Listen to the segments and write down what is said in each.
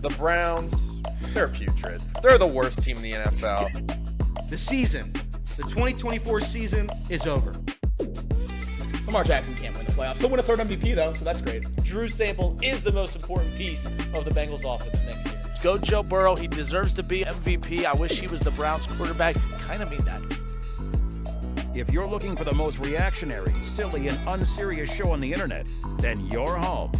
The Browns, they're putrid. They're the worst team in the NFL. The season, the 2024 season is over. Lamar Jackson can't win the playoffs. He'll win a third MVP, though, so that's great. Drew Sample is the most important piece of the Bengals offense next year. Go Joe Burrow. He deserves to be MVP. I wish he was the Browns quarterback. Kind of mean that. If you're looking for the most reactionary, silly, and unserious show on the internet, then you're home.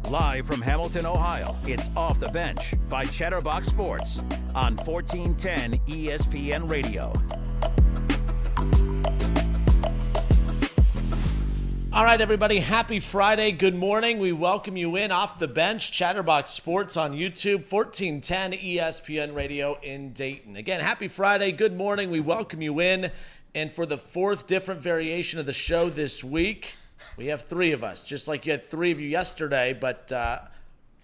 Live from Hamilton, Ohio, it's Off the Bench by Chatterbox Sports on 1410 ESPN Radio. All right, everybody, happy Friday. Good morning. We welcome you in Off the Bench, Chatterbox Sports on YouTube, 1410 ESPN Radio in Dayton. Again, happy Friday. Good morning. We welcome you in. And for the fourth different variation of the show this week, we have three of us, just like you had three of you yesterday, but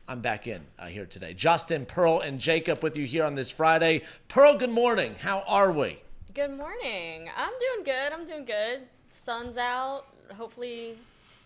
I'm back in here today. Justin, Pearl, and Jacob with you here on this Friday. Pearl, good morning. How are we? Good morning. I'm doing good. Sun's out. Hopefully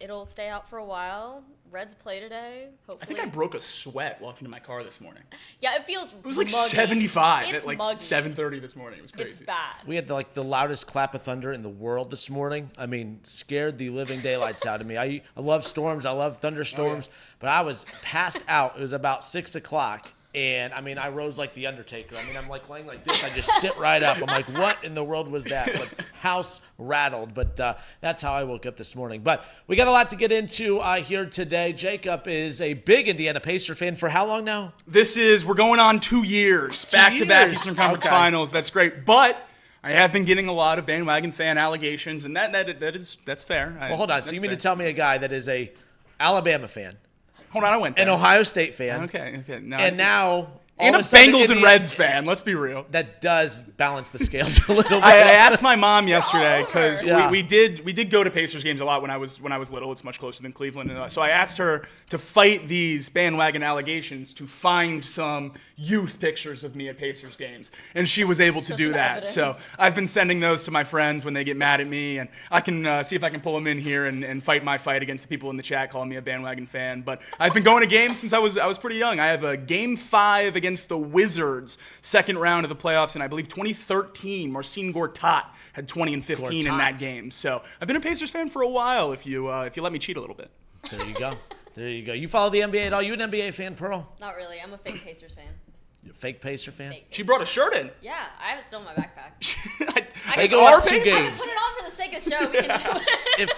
it'll stay out for a while. Reds play today. Hopefully. I think I broke a sweat walking to my car this morning. Yeah, it feels It was like muggy. 75 It's at like muggy. 7:30 this morning. It was crazy. It's bad. We had the loudest clap of thunder in the world this morning. I mean, scared the living daylights out of me. I love storms. I love thunderstorms. But I was passed out. It was about 6 o'clock. And, I mean, I rose like the Undertaker. I mean, I'm like laying like this. I just sit right up. I'm like, what in the world was that? But house rattled. But that's how I woke up this morning. But we got a lot to get into here today. Jacob is a big Indiana Pacer fan for how long now? We're going on 2 years. Back-to-back Eastern Conference Finals. That's great. But I have been getting a lot of bandwagon fan allegations, and that's fair. Well, hold on. So you mean to tell me a guy that is a Alabama fan? Hold on, I went there. An Ohio State fan. Okay. Now and a Bengals and Reds fan, let's be real. That does balance the scales a little bit. I asked my mom yesterday because Yeah. we did go to Pacers games a lot when I was little. It's much closer than Cleveland. So I asked her to fight these bandwagon allegations to find some youth pictures of me at Pacers games, and she was able to do that. Evidence. So I've been sending those to my friends when they get mad at me, and I can see if I can pull them in here and fight my fight against the people in the chat calling me a bandwagon fan. But I've been going to games since I was pretty young. I have a Game 5 against the Wizards, second round of the playoffs, and I believe 2013, Marcin Gortat had 20 and 15 in that game. So I've been a Pacers fan for a while. If you let me cheat a little bit. There you go. There you go. You follow the NBA at all? You an NBA fan, Pearl? Not really. I'm a fake Pacers fan. You a fake Pacer fan? Fake She brought a shirt in. Yeah, I have it still in my backpack. They It's go our up two Pacers. I can games. put it on for the sake of show. We can do it.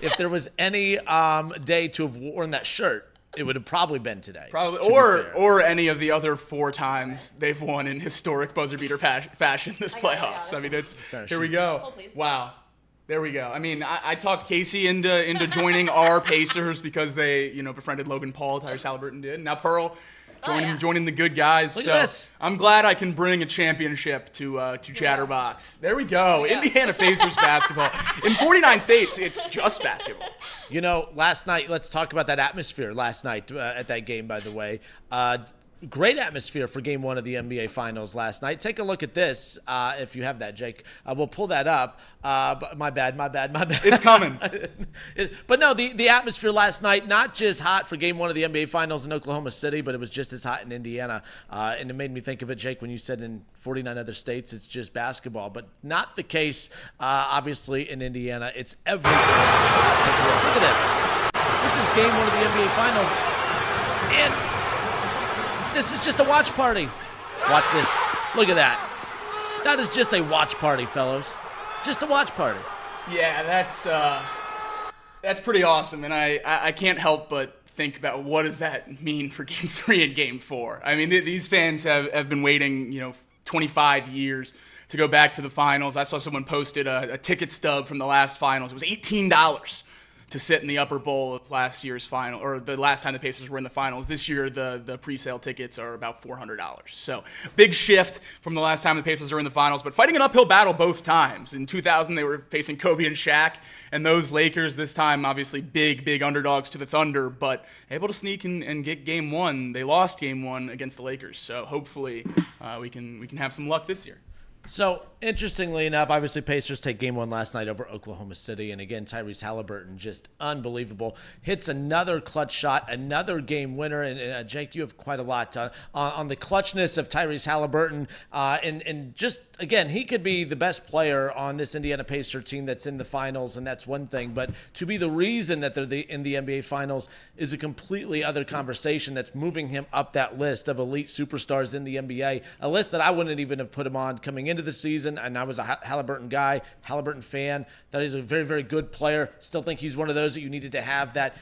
If there was any day to have worn that shirt, it would have probably been today. Probably, to be fair. or any of the other 4 times they've won in historic buzzer beater fashion this I got it. playoffs. I mean, it's Fair. here we go. Oh, please. Wow, there we go. I mean, I talked Casey into joining our Pacers because they befriended Logan Paul. Tyrese Haliburton did. Now Pearl joining the good guys. Look so at this. I'm glad I can bring a championship to Chatterbox. There we go. Yeah. Indiana Pacers basketball in 49 states. It's just basketball. Last night, let's talk about that atmosphere last night at that game, by the way. Great atmosphere for Game 1 of the NBA Finals last night. Take a look at this, if you have that, Jake. We'll pull that up. But my bad. It's coming. But no, the atmosphere last night, not just hot for Game 1 of the NBA Finals in Oklahoma City, but it was just as hot in Indiana. And it made me think of it, Jake, when you said in 49 other states it's just basketball. But not the case, obviously, in Indiana. It's everything. Take a look. Look at this. This is Game 1 of the NBA Finals. And this is just a watch party. Watch this. Look at that. That is just a watch party, fellows. Just a watch party. Yeah, that's pretty awesome, and I can't help but think about what does that mean for Game 3 and Game 4. I mean, these fans have been waiting, 25 years to go back to the finals. I saw someone posted a ticket stub from the last finals. It was $18 to sit in the upper bowl of last year's final, or the last time the Pacers were in the finals. This year, the pre-sale tickets are about $400. So big shift from the last time the Pacers were in the finals, but fighting an uphill battle both times. In 2000, they were facing Kobe and Shaq, and those Lakers this time, obviously big underdogs to the Thunder, but able to sneak and get Game 1. They lost Game 1 against the Lakers, so hopefully we can have some luck this year. So interestingly enough, obviously Pacers take game 1 last night over Oklahoma City. And again, Tyrese Haliburton, just unbelievable. Hits another clutch shot, another game winner. And Jake, you have quite a lot on the clutchness of Tyrese Haliburton. And just, again, he could be the best player on this Indiana Pacer team that's in the finals, and that's one thing. But to be the reason that they're in the NBA finals is a completely other conversation that's moving him up that list of elite superstars in the NBA, a list that I wouldn't even have put him on coming into the season. And I was a Haliburton guy, Haliburton fan. That he's a very, very good player. Still think he's one of those that you needed to have that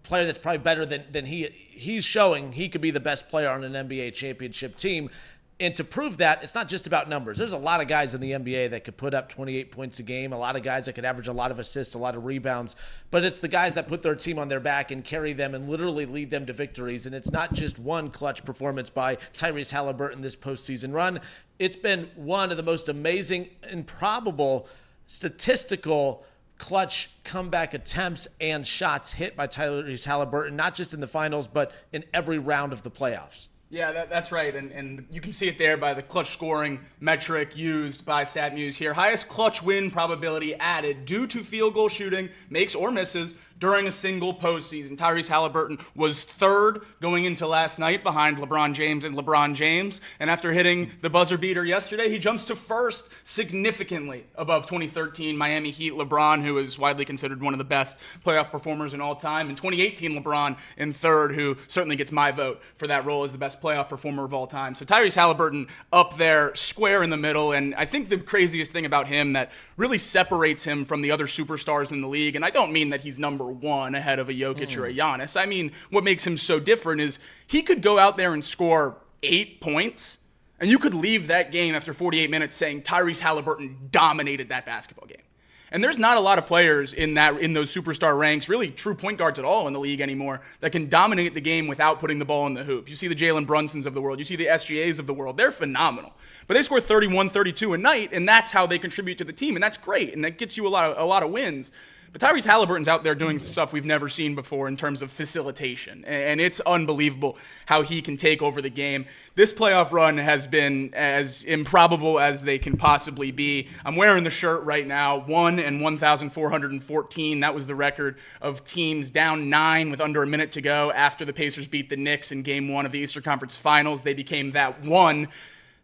player that's probably better than he's showing. He could be the best player on an NBA championship team. And to prove that, it's not just about numbers. There's a lot of guys in the NBA that could put up 28 points a game, a lot of guys that could average a lot of assists, a lot of rebounds, but it's the guys that put their team on their back and carry them and literally lead them to victories. And it's not just one clutch performance by Tyrese Haliburton this postseason run. It's been one of the most amazing, improbable, statistical clutch comeback attempts and shots hit by Tyrese Haliburton, not just in the finals, but in every round of the playoffs. Yeah, that's right, and you can see it there by the clutch scoring metric used by StatMuse here. Highest clutch win probability added due to field goal shooting, makes or misses, during a single postseason. Tyrese Haliburton was third going into last night behind LeBron James and LeBron James. And after hitting the buzzer beater yesterday, he jumps to first, significantly above 2013 Miami Heat LeBron, who is widely considered one of the best playoff performers in all time. And 2018 LeBron in third, who certainly gets my vote for that role as the best playoff performer of all time. So Tyrese Haliburton up there, square in the middle. And I think the craziest thing about him that really separates him from the other superstars in the league, and I don't mean that he's number one ahead of a Jokic or a Giannis. I mean, what makes him so different is he could go out there and score 8 points, and you could leave that game after 48 minutes saying Tyrese Haliburton dominated that basketball game. And there's not a lot of players in those superstar ranks, really true point guards at all in the league anymore, that can dominate the game without putting the ball in the hoop. You see the Jalen Brunsons of the world. You see the SGAs of the world. They're phenomenal. But they score 31, 32 a night, and that's how they contribute to the team, and that's great, and that gets you a lot of wins. But Tyrese Haliburton's out there doing stuff we've never seen before in terms of facilitation, and it's unbelievable how he can take over the game. This playoff run has been as improbable as they can possibly be. I'm wearing the shirt right now, 1-1,414. That was the record of teams down 9 with under a minute to go after the Pacers beat the Knicks in Game 1 of the Eastern Conference Finals. They became that one.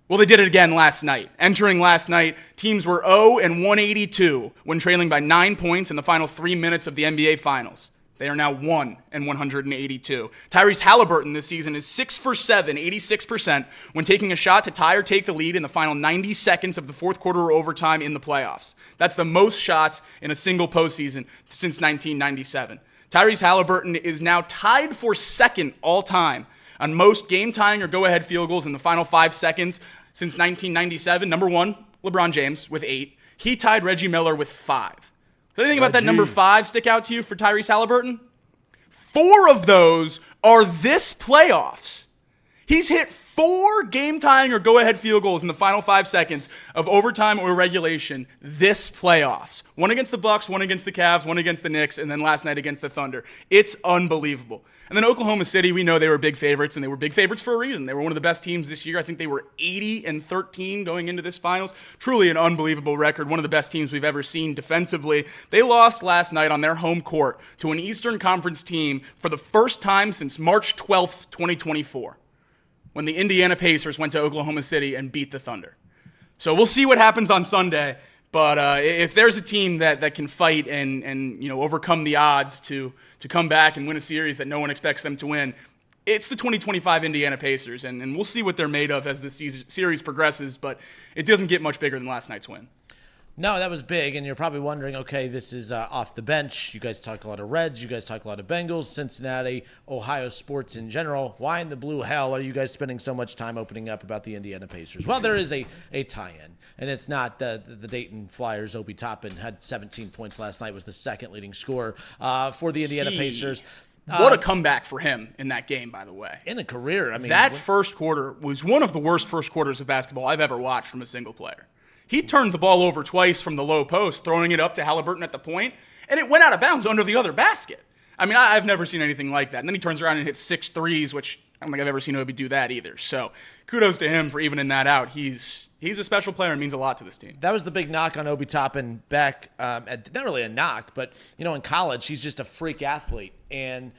Well, they did it again last night. Entering last night, teams were 0-182 when trailing by 9 points in the final 3 minutes of the NBA Finals. They are now 1-182. Tyrese Haliburton this season is 6 for 7, 86%, when taking a shot to tie or take the lead in the final 90 seconds of the fourth quarter or overtime in the playoffs. That's the most shots in a single postseason since 1997. Tyrese Haliburton is now tied for second all-time on most game-tying or go-ahead field goals in the final 5 seconds since 1997. Number 1, LeBron James with 8. He tied Reggie Miller with 5. Does anything about that number 5 stick out to you for Tyrese Haliburton? 4 of those are this playoffs. He's hit 4 game-tying or go-ahead field goals in the final 5 seconds of overtime or regulation this playoffs. 1 against the Bucks, 1 against the Cavs, 1 against the Knicks, and then last night against the Thunder. It's unbelievable. And then Oklahoma City, we know they were big favorites, and they were big favorites for a reason. They were one of the best teams this year. I think they were 80-13 going into this finals. Truly an unbelievable record, one of the best teams we've ever seen defensively. They lost last night on their home court to an Eastern Conference team for the first time since March 12th, 2024. When the Indiana Pacers went to Oklahoma City and beat the Thunder. So we'll see what happens on Sunday. But if there's a team that can fight and overcome the odds to come back and win a series that no one expects them to win, it's the 2025 Indiana Pacers. And we'll see what they're made of as the series progresses. But it doesn't get much bigger than last night's win. No, that was big, and you're probably wondering, okay, this is off the bench. You guys talk a lot of Reds. You guys talk a lot of Bengals, Cincinnati, Ohio sports in general. Why in the blue hell are you guys spending so much time opening up about the Indiana Pacers? Well, there is a tie-in, and it's not the Dayton Flyers. Obi Toppin had 17 points last night, was the second leading scorer for the Indiana Pacers. What a comeback for him in that game, by the way. In a career. I mean, that first quarter was one of the worst first quarters of basketball I've ever watched from a single player. He turned the ball over twice from the low post, throwing it up to Haliburton at the point, and it went out of bounds under the other basket. I mean, I've never seen anything like that. And then he turns around and hits 6 threes, which I don't think I've ever seen Obi do that either. So kudos to him for evening that out. He's a special player and means a lot to this team. That was the big knock on Obi Toppin back at, not really a knock, but, in college, he's just a freak athlete. And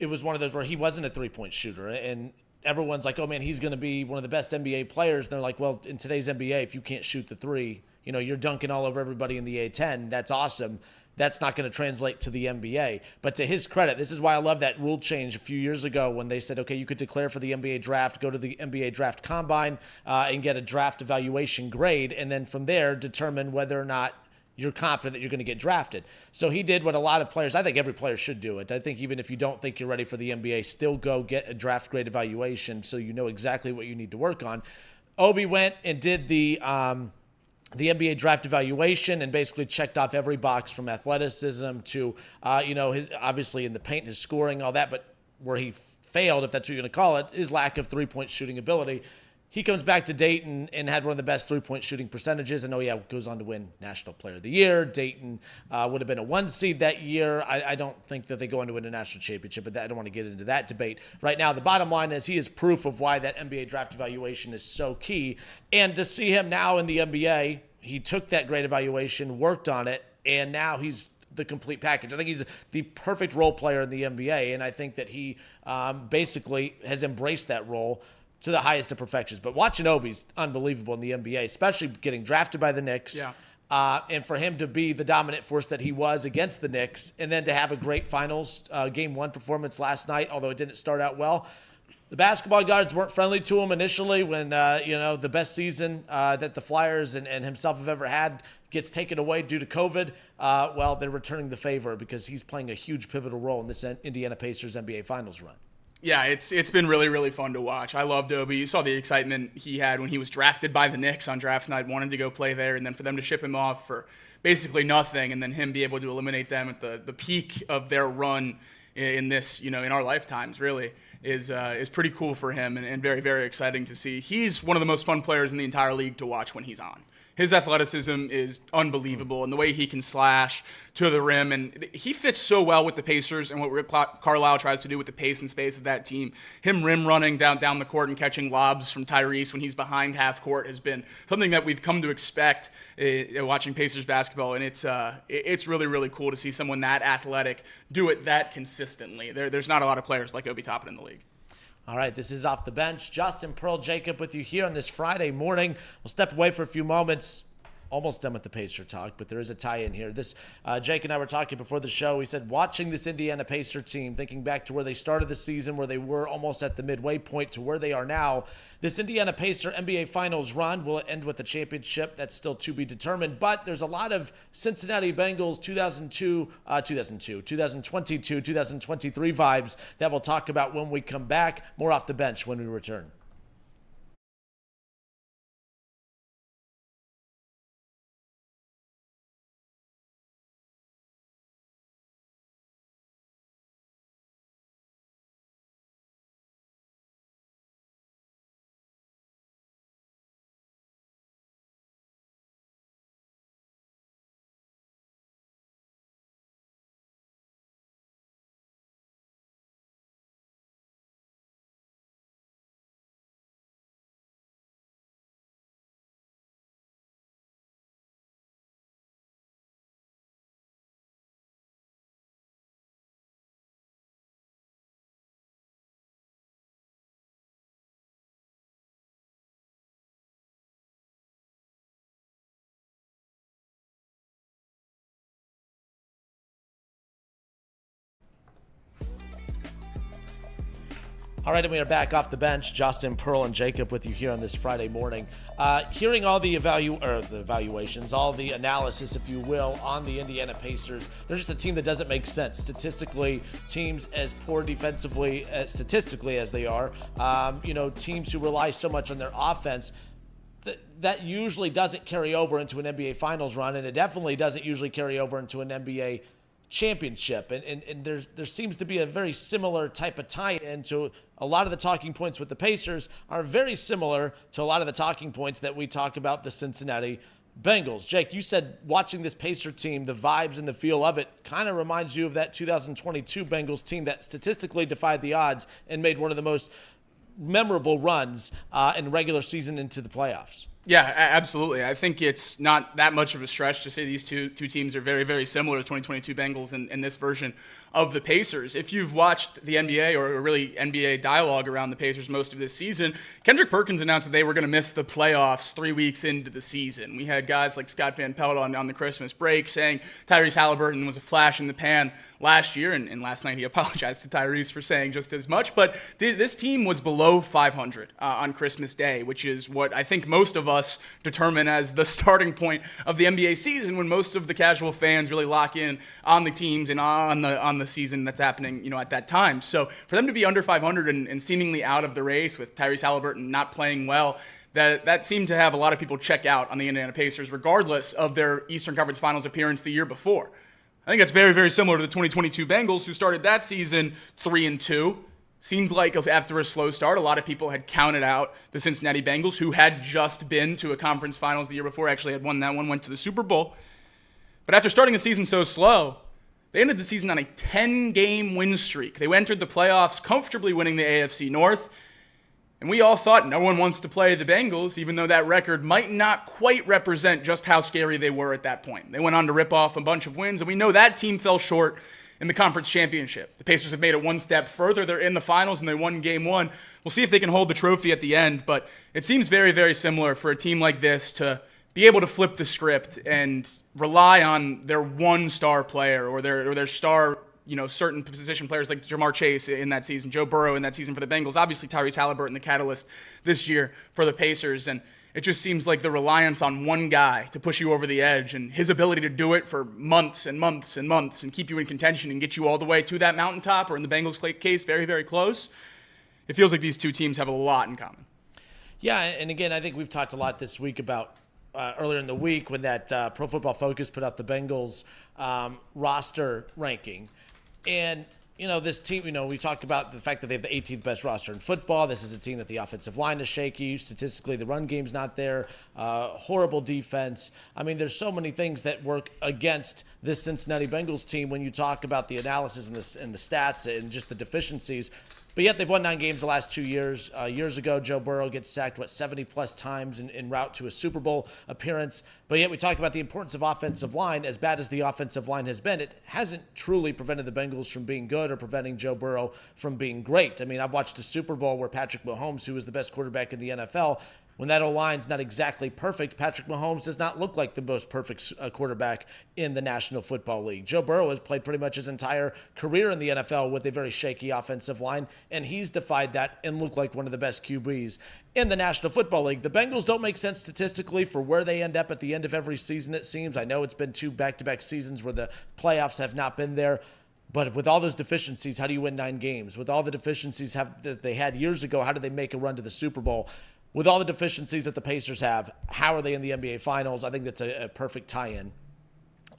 it was one of those where he wasn't a three-point shooter. And everyone's like, oh, man, he's going to be one of the best NBA players. And they're like, well, in today's NBA, if you can't shoot the three, you're dunking all over everybody in the A10. That's awesome. That's not going to translate to the NBA. But to his credit, this is why I love that rule change a few years ago when they said, okay, you could declare for the NBA draft, go to the NBA draft combine, and get a draft evaluation grade, and then from there determine whether or not you're confident that you're going to get drafted. So he did what a lot of players, I think every player should do it. I think even if you don't think you're ready for the NBA, still go get a draft grade evaluation so you know exactly what you need to work on. Obi went and did the NBA draft evaluation and basically checked off every box from athleticism to, his obviously in the paint, his scoring, all that. But where he failed, if that's what you're going to call it, is lack of three-point shooting ability. He comes back to Dayton and had one of the best three-point shooting percentages. And, goes on to win National Player of the Year. Dayton would have been a 1 seed that year. I don't think that they go on to win a national championship, but I don't want to get into that debate right now. The bottom line is he is proof of why that NBA draft evaluation is so key. And to see him now in the NBA, he took that grade evaluation, worked on it, and now he's the complete package. I think he's the perfect role player in the NBA, and I think that he basically has embraced that role to the highest of perfections. But watching Obi's unbelievable in the NBA, especially getting drafted by the Knicks. Yeah. And for him to be the dominant force that he was against the Knicks, and then to have a great finals game 1 performance last night, although it didn't start out well. The basketball guards weren't friendly to him initially when, the best season that the Flyers and himself have ever had gets taken away due to COVID. They're returning the favor because he's playing a huge pivotal role in this Indiana Pacers NBA Finals run. Yeah, it's been really, really fun to watch. I loved Obi. You saw the excitement he had when he was drafted by the Knicks on draft night, wanted to go play there, and then for them to ship him off for basically nothing, and then him be able to eliminate them at the peak of their run in this, in our lifetimes, really, is pretty cool for him and very, very exciting to see. He's one of the most fun players in the entire league to watch when he's on. His athleticism is unbelievable, and the way he can slash to the rim, and he fits so well with the Pacers and what Rick Carlisle tries to do with the pace and space of that team. Him rim running down the court and catching lobs from Tyrese when he's behind half court has been something that we've come to expect watching Pacers basketball, and it's really, really cool to see someone that athletic do it that consistently. There's not a lot of players like Obi Toppin in the league. All right, this is Off the Bench. Justin, Pearl, Jacob with you here on this Friday morning. We'll step away for a few moments. Almost done with the Pacer talk, but there is a tie-in here. Jake and I were talking before the show. We said watching this Indiana Pacer team, thinking back to where they started the season, where they were almost at the midway point to where they are now. This Indiana Pacer NBA Finals run, will it end with a championship? That's still to be determined. But there's a lot of Cincinnati Bengals 2022, 2023 vibes that we'll talk about when we come back. More Off the Bench when we return. All right, and we are back off the bench. Justin, Pearl, and Jacob with you here on this Friday morning. Hearing all the evaluations, all the analysis, if you will, on the Indiana Pacers, they're just a team that doesn't make sense. Statistically, teams as poor defensively, statistically as they are, teams who rely so much on their offense, that usually doesn't carry over into an NBA Finals run, and it definitely doesn't usually carry over into an NBA championship. And there seems to be a very similar type of tie-in to a lot of the talking points with the Pacers are very similar to a lot of the talking points that we talk about the Cincinnati Bengals. Jake, you said watching this Pacer team, the vibes and the feel of it kind of reminds you of that 2022 Bengals team that statistically defied the odds and made one of the most memorable runs in regular season into the playoffs. Yeah, absolutely. I think it's not that much of a stretch to say these two teams are very, very similar to 2022 Bengals and this version of the Pacers. If you've watched the NBA or really NBA dialogue around the Pacers most of this season, Kendrick Perkins announced that they were going to miss the playoffs 3 weeks into the season. We had guys like Scott Van Pelt on the Christmas break saying Tyrese Haliburton was a flash in the pan last year, and last night he apologized to Tyrese for saying just as much. But this team was below 500 on Christmas Day, which is what I think most of us determine as the starting point of the NBA season, when most of the casual fans really lock in on the teams and on the season that's happening, at that time. So for them to be under 500 and seemingly out of the race with Tyrese Haliburton not playing well, that seemed to have a lot of people check out on the Indiana Pacers, regardless of their Eastern Conference Finals appearance the year before. I think that's very, very similar to the 2022 Bengals, who started that season 3-2. Seemed like after a slow start, a lot of people had counted out the Cincinnati Bengals, who had just been to a conference finals the year before, actually had won that one, went to the Super Bowl. But after starting the season so slow, they ended the season on a 10-game win streak. They entered the playoffs comfortably winning the AFC North. And we all thought no one wants to play the Bengals, even though that record might not quite represent just how scary they were at that point. They went on to rip off a bunch of wins, and we know that team fell short in the conference championship. The Pacers have made it one step further. They're in the finals, and they won game one. We'll see if they can hold the trophy at the end, but it seems very, very similar for a team like this to be able to flip the script and rely on their one star player or their star, certain position players like Jamar Chase in that season, Joe Burrow in that season for the Bengals, obviously Tyrese Haliburton, the catalyst this year for the Pacers. And it just seems like the reliance on one guy to push you over the edge and his ability to do it for months and months and months and keep you in contention and get you all the way to that mountaintop, or in the Bengals case, very, very close. It feels like these two teams have a lot in common. Yeah, and again, I think we've talked a lot this week about earlier in the week when that Pro Football Focus put out the Bengals roster ranking. And, this team, we talked about the fact that they have the 18th best roster in football. This is a team that the offensive line is shaky. Statistically, the run game's not there. Horrible defense. I mean, there's so many things that work against this Cincinnati Bengals team when you talk about the analysis and the stats and just the deficiencies. But yet they've won 9 games the last 2 years. Years ago, Joe Burrow gets sacked, 70-plus times en route to a Super Bowl appearance. But yet we talk about the importance of offensive line. As bad as the offensive line has been, it hasn't truly prevented the Bengals from being good or preventing Joe Burrow from being great. I mean, I've watched a Super Bowl where Patrick Mahomes, who was the best quarterback in the NFL, when that O-line's not exactly perfect, Patrick Mahomes does not look like the most perfect quarterback in the National Football League. Joe Burrow has played pretty much his entire career in the NFL with a very shaky offensive line, and he's defied that and looked like one of the best QBs in the National Football League. The Bengals don't make sense statistically for where they end up at the end of every season, it seems. I know it's been 2 back-to-back seasons where the playoffs have not been there. But with all those deficiencies, how do you win 9 games? With all the deficiencies that they had years ago, how did they make a run to the Super Bowl? With all the deficiencies that the Pacers have, how are they in the NBA Finals? I think that's a perfect tie-in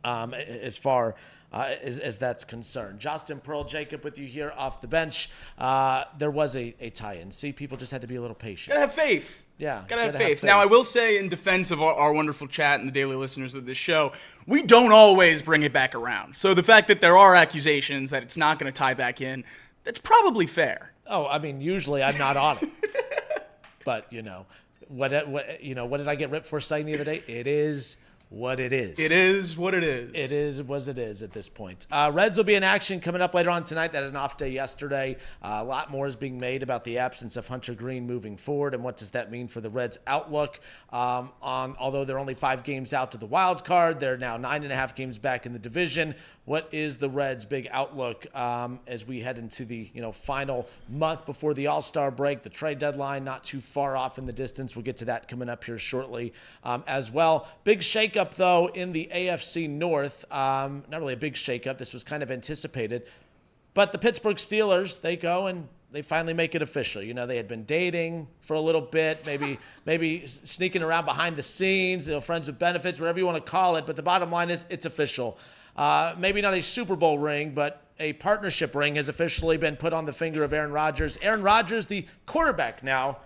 as far as that's concerned. Justin Pearl, Jacob with you here off the bench. There was a tie-in. See, people just had to be a little patient. Gotta have faith. Yeah. Gotta have faith. Now, I will say in defense of our wonderful chat and the daily listeners of this show, we don't always bring it back around. So the fact that there are accusations that it's not going to tie back in, that's probably fair. Oh, I mean, usually I'm not on it. But, what did I get ripped for saying the other day? It is what it is. It is what it is. It is what it is at this point. Reds will be in action coming up later on tonight. They had an off day yesterday. A lot more is being made about the absence of Hunter Green moving forward, and what does that mean for the Reds' outlook. Although they're only 5 games out to the wild card, they're now 9.5 games back in the division. What is the Reds' big outlook as we head into the final month before the All-Star break? The trade deadline not too far off in the distance. We'll get to that coming up here shortly as well. Big shakeup, though, in the AFC North. Not really a big shakeup. This was kind of anticipated. But the Pittsburgh Steelers, they go and they finally make it official. They had been dating for a little bit, maybe sneaking around behind the scenes, friends with benefits, whatever you want to call it. But the bottom line is it's official. Maybe not a Super Bowl ring, but a partnership ring has officially been put on the finger of Aaron Rodgers. Aaron Rodgers, the quarterback now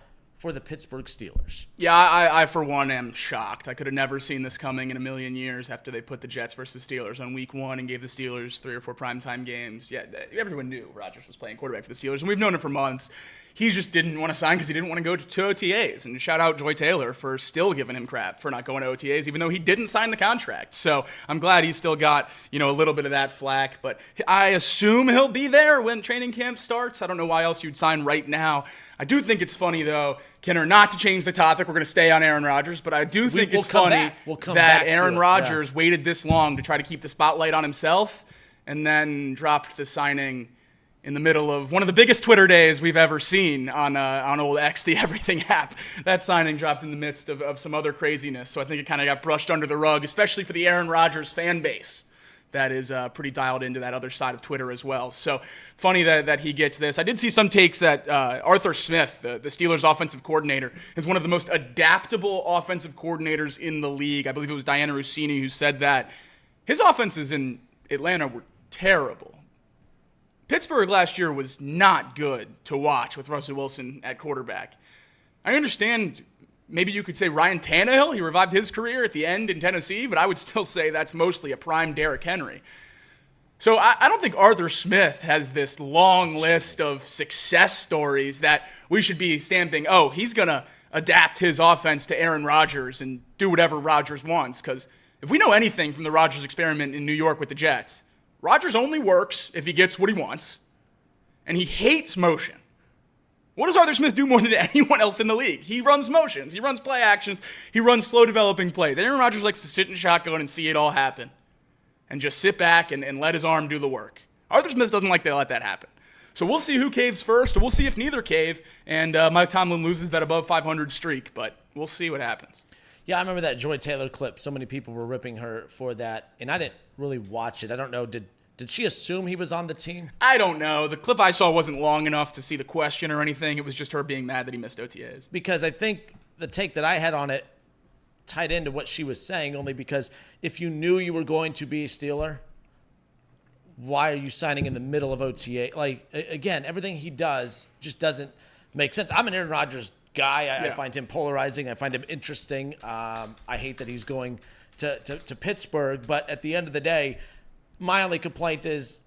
for the Pittsburgh Steelers. Yeah, I for one am shocked. I could have never seen this coming in a million years after they put the Jets versus Steelers on week 1 and gave the Steelers 3 or 4 primetime games. Yeah, everyone knew Rodgers was playing quarterback for the Steelers, and we've known it for months. He just didn't want to sign because he didn't want to go to OTAs. And shout out Joy Taylor for still giving him crap for not going to OTAs, even though he didn't sign the contract. So I'm glad he still got, a little bit of that flack. But I assume he'll be there when training camp starts. I don't know why else you'd sign right now. I do think it's funny, though, Kenner, not to change the topic. We're going to stay on Aaron Rodgers, but I do think it's funny that Aaron Rodgers waited this long to try to keep the spotlight on himself and then dropped the signing in the middle of one of the biggest Twitter days we've ever seen on old X, the Everything app. That signing dropped in the midst of some other craziness, so I think it kind of got brushed under the rug, especially for the Aaron Rodgers fan base that is pretty dialed into that other side of Twitter as well. So funny that he gets this. I did see some takes that Arthur Smith, the Steelers offensive coordinator, is one of the most adaptable offensive coordinators in the league. I believe it was Diana Rossini who said that. His offenses in Atlanta were terrible. Pittsburgh last year was not good to watch with Russell Wilson at quarterback. I understand maybe you could say Ryan Tannehill, he revived his career at the end in Tennessee, but I would still say that's mostly a prime Derrick Henry. So I don't think Arthur Smith has this long list of success stories that we should be stamping, oh, he's going to adapt his offense to Aaron Rodgers and do whatever Rodgers wants. Because if we know anything from the Rodgers experiment in New York with the Jets, Rodgers only works if he gets what he wants, and he hates motion. What does Arthur Smith do more than anyone else in the league? He runs motions. He runs play actions. He runs slow developing plays. Aaron Rodgers likes to sit in shotgun and see it all happen and just sit back and let his arm do the work. Arthur Smith doesn't like to let that happen. So we'll see who caves first, or we'll see if neither cave, and Mike Tomlin loses that above 500 streak, but we'll see what happens. Yeah, I remember that Joy Taylor clip. So many people were ripping her for that, and I didn't really watch it. I don't know, did she assume he was on the team? I don't know. The clip I saw wasn't long enough to see the question or anything. It was just her being mad that he missed OTAs. Because I think the take that I had on it tied into what she was saying, only because if you knew you were going to be a Steeler, why are you signing in the middle of OTA? Like, again, everything he does just doesn't make sense. I'm an Aaron Rodgers guy. I find him polarizing. I find him interesting. I hate that he's going to Pittsburgh. But at the end of the day, my only complaint is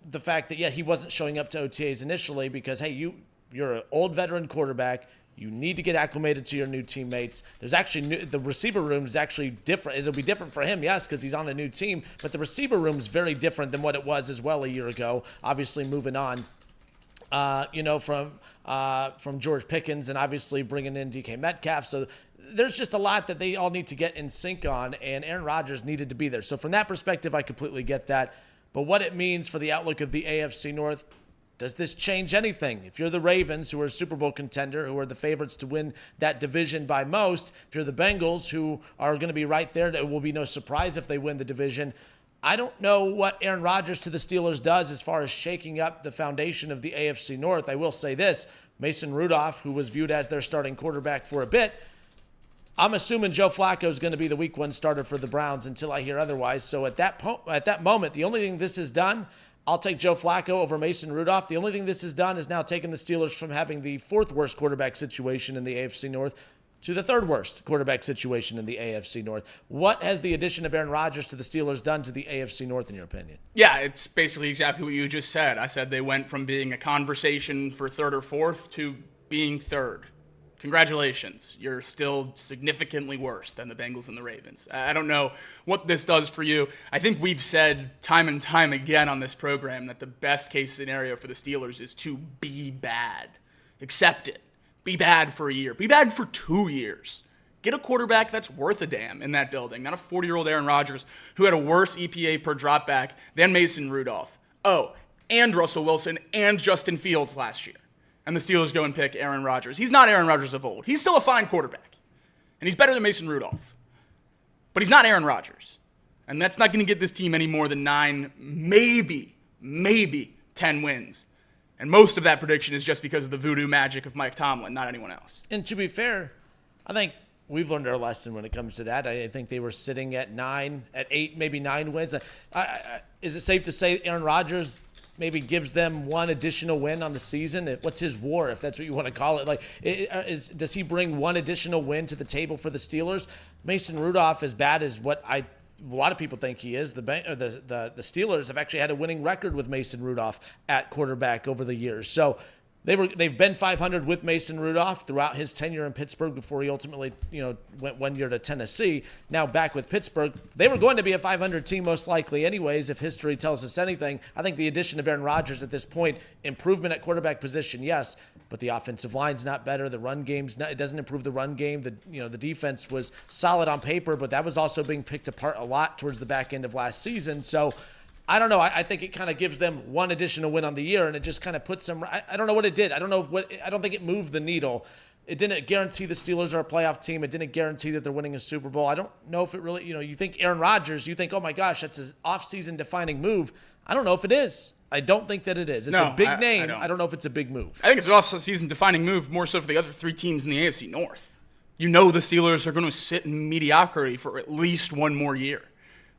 the fact that, he wasn't showing up to OTAs initially because, hey, you're an old veteran quarterback. You need to get acclimated to your new teammates. There's actually the receiver room is actually different. It'll be different for him, yes, because he's on a new team. But the receiver room is very different than what it was as well a year ago. Obviously, moving on, from George Pickens and obviously bringing in DK Metcalf. So there's just a lot that they all need to get in sync on, and Aaron Rodgers needed to be there. So from that perspective, I completely get that. But what it means for the outlook of the AFC North, does this change anything? If you're the Ravens, who are a Super Bowl contender, who are the favorites to win that division by most, if you're the Bengals, who are going to be right there, it will be no surprise if they win the division. I don't know what Aaron Rodgers to the Steelers does as far as shaking up the foundation of the AFC North. I will say this, Mason Rudolph, who was viewed as their starting quarterback for a bit, I'm assuming Joe Flacco is going to be the week 1 starter for the Browns until I hear otherwise. So at that moment, the only thing this has done, I'll take Joe Flacco over Mason Rudolph. The only thing this has done is now taken the Steelers from having the 4th worst quarterback situation in the AFC North to the 3rd worst quarterback situation in the AFC North. What has the addition of Aaron Rodgers to the Steelers done to the AFC North, in your opinion? Yeah, it's basically exactly what you just said. I said they went from being a conversation for 3rd or 4th to being 3rd. Congratulations. You're still significantly worse than the Bengals and the Ravens. I don't know what this does for you. I think we've said time and time again on this program that the best case scenario for the Steelers is to be bad. Accept it. Be bad for a year. Be bad for 2 years. Get a quarterback that's worth a damn in that building, not a 40-year-old Aaron Rodgers who had a worse EPA per dropback than Mason Rudolph. Oh, and Russell Wilson and Justin Fields last year. And the Steelers go and pick Aaron Rodgers. He's not Aaron Rodgers of old. He's still a fine quarterback. And he's better than Mason Rudolph. But he's not Aaron Rodgers. And that's not going to get this team any more than 9, maybe 10 wins. And most of that prediction is just because of the voodoo magic of Mike Tomlin, not anyone else. And to be fair, I think we've learned our lesson when it comes to that. I think they were sitting at 8, maybe 9 wins. Is it safe to say Aaron Rodgers maybe gives them one additional win on the season? What's his WAR, if that's what you want to call it? Like, does he bring one additional win to the table for the Steelers? Mason Rudolph, as bad as what a lot of people think he is, the Steelers have actually had a winning record with Mason Rudolph at quarterback over the years. So they've been 500 with Mason Rudolph throughout his tenure in Pittsburgh before he ultimately, went 1 year to Tennessee. Now back with Pittsburgh, they were going to be a 500 team most likely anyways, if history tells us anything. I think the addition of Aaron Rodgers at this point, improvement at quarterback position, yes, but the offensive line's not better. The run game's not, it doesn't improve the run game. The defense was solid on paper, but that was also being picked apart a lot towards the back end of last season. So I don't know. I think it kind of gives them one additional win on the year, and it just kind of puts them. I don't know what it did. I don't think it moved the needle. It didn't guarantee the Steelers are a playoff team. It didn't guarantee that they're winning a Super Bowl. I don't know if it really. You think Aaron Rodgers. You think, oh my gosh, that's an off-season defining move. I don't know if it is. I don't think that it is. It's a big name. I don't know if it's a big move. I think it's an off-season defining move more so for the other three teams in the AFC North. The Steelers are going to sit in mediocrity for at least one more year,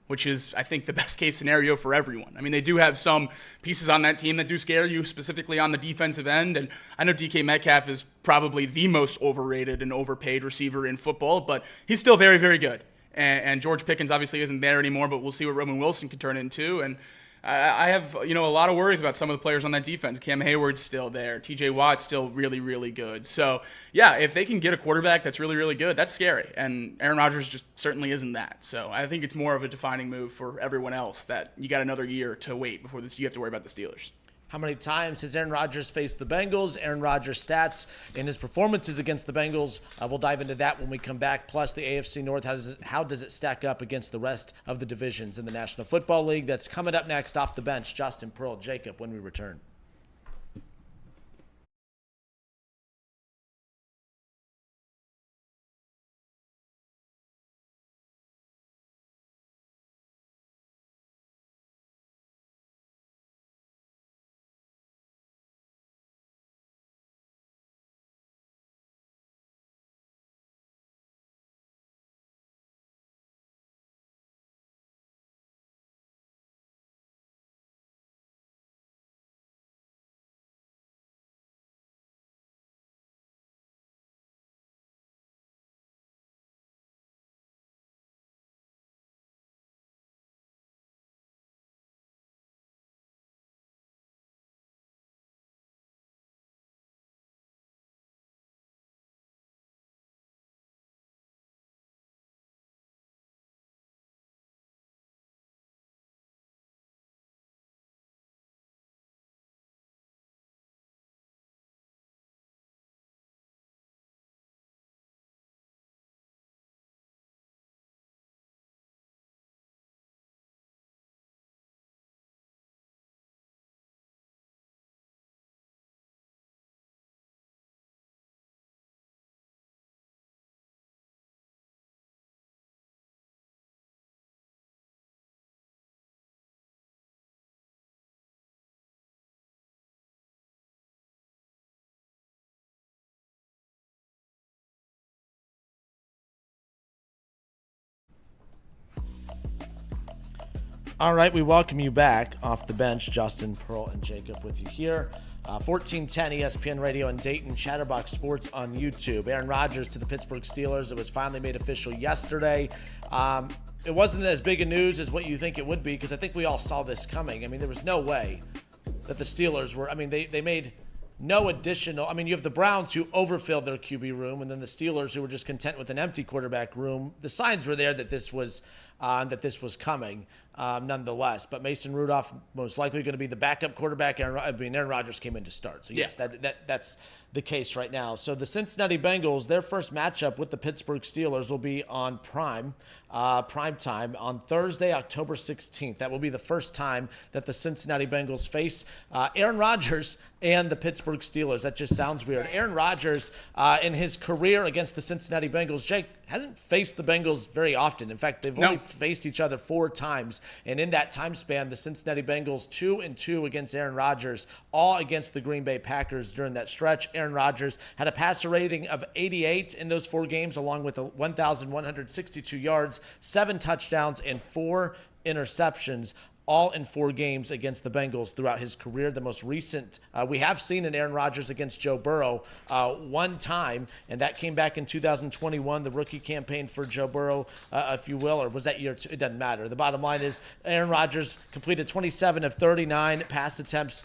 which is, I think, the best case scenario for everyone. I mean, they do have some pieces on that team that do scare you, specifically on the defensive end. And I know DK Metcalf is probably the most overrated and overpaid receiver in football, but he's still very, very good. And George Pickens obviously isn't there anymore, but we'll see what Roman Wilson can turn into. And I have, a lot of worries about some of the players on that defense. Cam Hayward's still there. TJ Watt's still really, really good. So, yeah, if they can get a quarterback that's really, really good, that's scary. And Aaron Rodgers just certainly isn't that. So I think it's more of a defining move for everyone else that you got another year to wait before you have to worry about the Steelers. How many times has Aaron Rodgers faced the Bengals? Aaron Rodgers' stats and his performances against the Bengals. We'll dive into that when we come back. Plus, the AFC North, how does it stack up against the rest of the divisions in the National Football League? That's coming up next off the bench. Justin, Pearl, Jacob, when we return. All right, we welcome you back off the bench. Justin, Pearl, and Jacob with you here. 1410 ESPN Radio in Dayton, Chatterbox Sports on YouTube. Aaron Rodgers to the Pittsburgh Steelers. It was finally made official yesterday. It wasn't as big a news as what you think it would be, because I think we all saw this coming. I mean, there was no way that the Steelers were, they made no additional. You have the Browns who overfilled their QB room, and then the Steelers who were just content with an empty quarterback room. The signs were there that this was coming, nonetheless. But Mason Rudolph most likely going to be the backup quarterback. Aaron Rodgers came in to start. So yes, that's the case right now. So the Cincinnati Bengals, their first matchup with the Pittsburgh Steelers will be on prime time on Thursday, October 16th. That will be the first time that the Cincinnati Bengals face Aaron Rodgers and the Pittsburgh Steelers. That just sounds weird. Aaron Rodgers, in his career against the Cincinnati Bengals, Jake, hasn't faced the Bengals very often. In fact, they've only faced each other 4 times. And in that time span, the Cincinnati Bengals 2-2 against Aaron Rodgers, all against the Green Bay Packers during that stretch. Aaron Rodgers had a passer rating of 88 in those 4 games, along with 1,162 yards, 7 touchdowns, and 4 interceptions. all in 4 games against the Bengals throughout his career. The most recent, we have seen an Aaron Rodgers against Joe Burrow one time, and that came back in 2021, the rookie campaign for Joe Burrow, if you will, or was that year 2? It doesn't matter. The bottom line is Aaron Rodgers completed 27 of 39 pass attempts,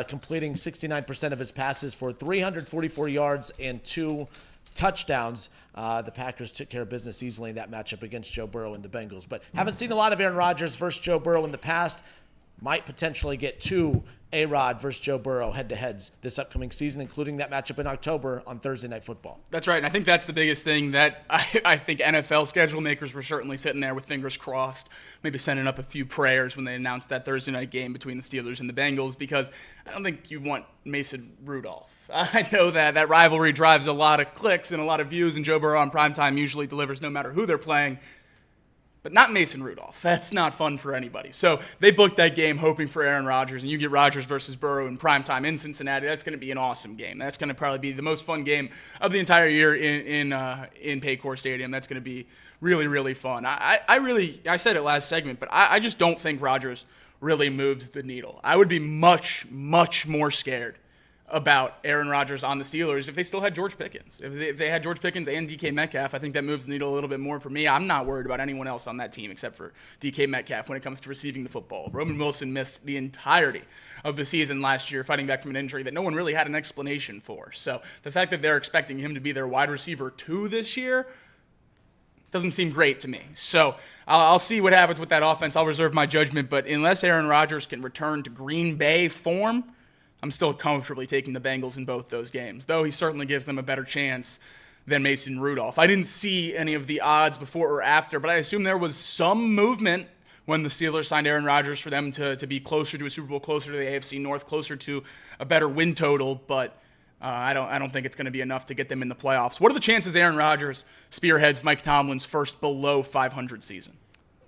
completing 69% of his passes for 344 yards and 2 touchdowns. The Packers took care of business easily in that matchup against Joe Burrow and the Bengals. But haven't seen a lot of Aaron Rodgers versus Joe Burrow in the past. Might potentially get 2 A-Rod versus Joe Burrow head-to-heads this upcoming season, including that matchup in October on Thursday Night Football. That's right, and I think that's the biggest thing that I think NFL schedule makers were certainly sitting there with fingers crossed, maybe sending up a few prayers when they announced that Thursday night game between the Steelers and the Bengals, because I don't think you want Mason Rudolph. I know that rivalry drives a lot of clicks and a lot of views, and Joe Burrow on primetime usually delivers no matter who they're playing. But not Mason Rudolph. That's not fun for anybody. So they booked that game hoping for Aaron Rodgers, and you get Rodgers versus Burrow in primetime in Cincinnati. That's going to be an awesome game. That's going to probably be the most fun game of the entire year in Paycor Stadium. That's going to be really, really fun. I said it last segment, but I just don't think Rodgers really moves the needle. I would be much, much more scared about Aaron Rodgers on the Steelers if they still had George Pickens. If they had George Pickens and DK Metcalf, I think that moves the needle a little bit more for me. I'm not worried about anyone else on that team except for DK Metcalf when it comes to receiving the football. Roman Wilson missed the entirety of the season last year fighting back from an injury that no one really had an explanation for. So the fact that they're expecting him to be their wide receiver 2 this year doesn't seem great to me. So I'll see what happens with that offense. I'll reserve my judgment, but unless Aaron Rodgers can return to Green Bay form, I'm still comfortably taking the Bengals in both those games, though he certainly gives them a better chance than Mason Rudolph. I didn't see any of the odds before or after, but I assume there was some movement when the Steelers signed Aaron Rodgers for them to be closer to a Super Bowl, closer to the AFC North, closer to a better win total, but I don't think it's going to be enough to get them in the playoffs. What are the chances Aaron Rodgers spearheads Mike Tomlin's first below 500 season?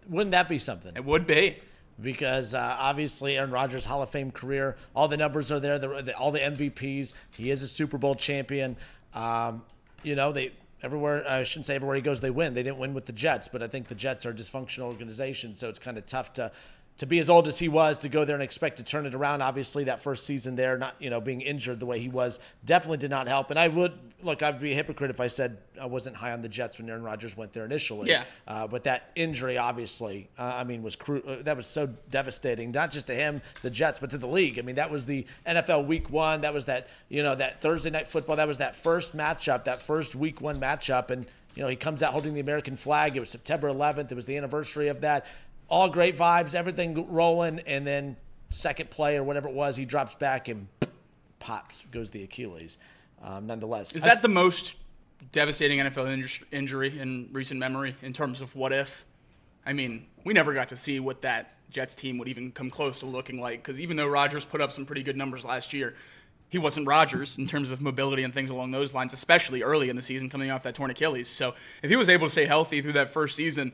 Wouldn't that be something? It would be. Because obviously Aaron Rodgers' Hall of Fame career, all the numbers are there, all the MVPs. He is a Super Bowl champion. Everywhere, I shouldn't say everywhere he goes, they win. They didn't win with the Jets, but I think the Jets are a dysfunctional organization, so it's kind of tough to be as old as he was, to go there and expect to turn it around. Obviously, that first season there, not being injured the way he was, definitely did not help. And I'd be a hypocrite if I said I wasn't high on the Jets when Aaron Rodgers went there initially. Yeah. But that injury, obviously, was that was so devastating, not just to him, the Jets, but to the league. I mean, that was the NFL Week 1. That was that Thursday Night Football. That was that first matchup, that first Week 1 matchup, and he comes out holding the American flag. It was September 11th. It was the anniversary of that. All great vibes, everything rolling, and then second play or whatever it was, he drops back and pops, goes the Achilles. Nonetheless. Is that the most devastating NFL injury in recent memory in terms of what if? I mean, we never got to see what that Jets team would even come close to looking like, because even though Rodgers put up some pretty good numbers last year, he wasn't Rodgers in terms of mobility and things along those lines, especially early in the season coming off that torn Achilles. So if he was able to stay healthy through that first season,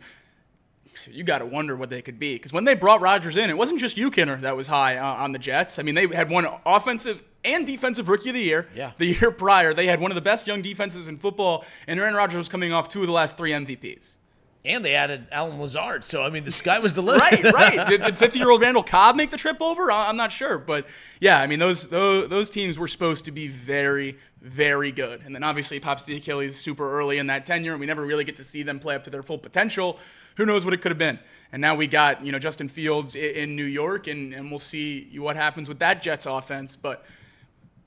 you got to wonder what they could be. Because when they brought Rodgers in, it wasn't just Kinner that was high on the Jets. I mean, they had one offensive and defensive rookie of the year. Yeah. The year prior, they had one of the best young defenses in football, and Aaron Rodgers was coming off 2 of the last 3 MVPs. And they added Alan Lazard, so, I mean, the sky was the limit. Right. Did 50-year-old Randall Cobb make the trip over? I'm not sure. But, yeah, I mean, those teams were supposed to be very, very good. And then, obviously, pops the Achilles super early in that tenure, and we never really get to see them play up to their full potential. Who knows what it could have been? And now we got, Justin Fields in New York, and we'll see what happens with that Jets offense. But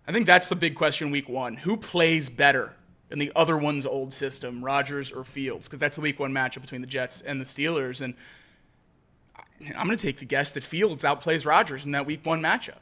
I think that's the big question Week 1. Who plays better in the other one's old system, Rodgers or Fields? Because that's the Week 1 matchup between the Jets and the Steelers. And I'm going to take the guess that Fields outplays Rodgers in that Week 1 matchup.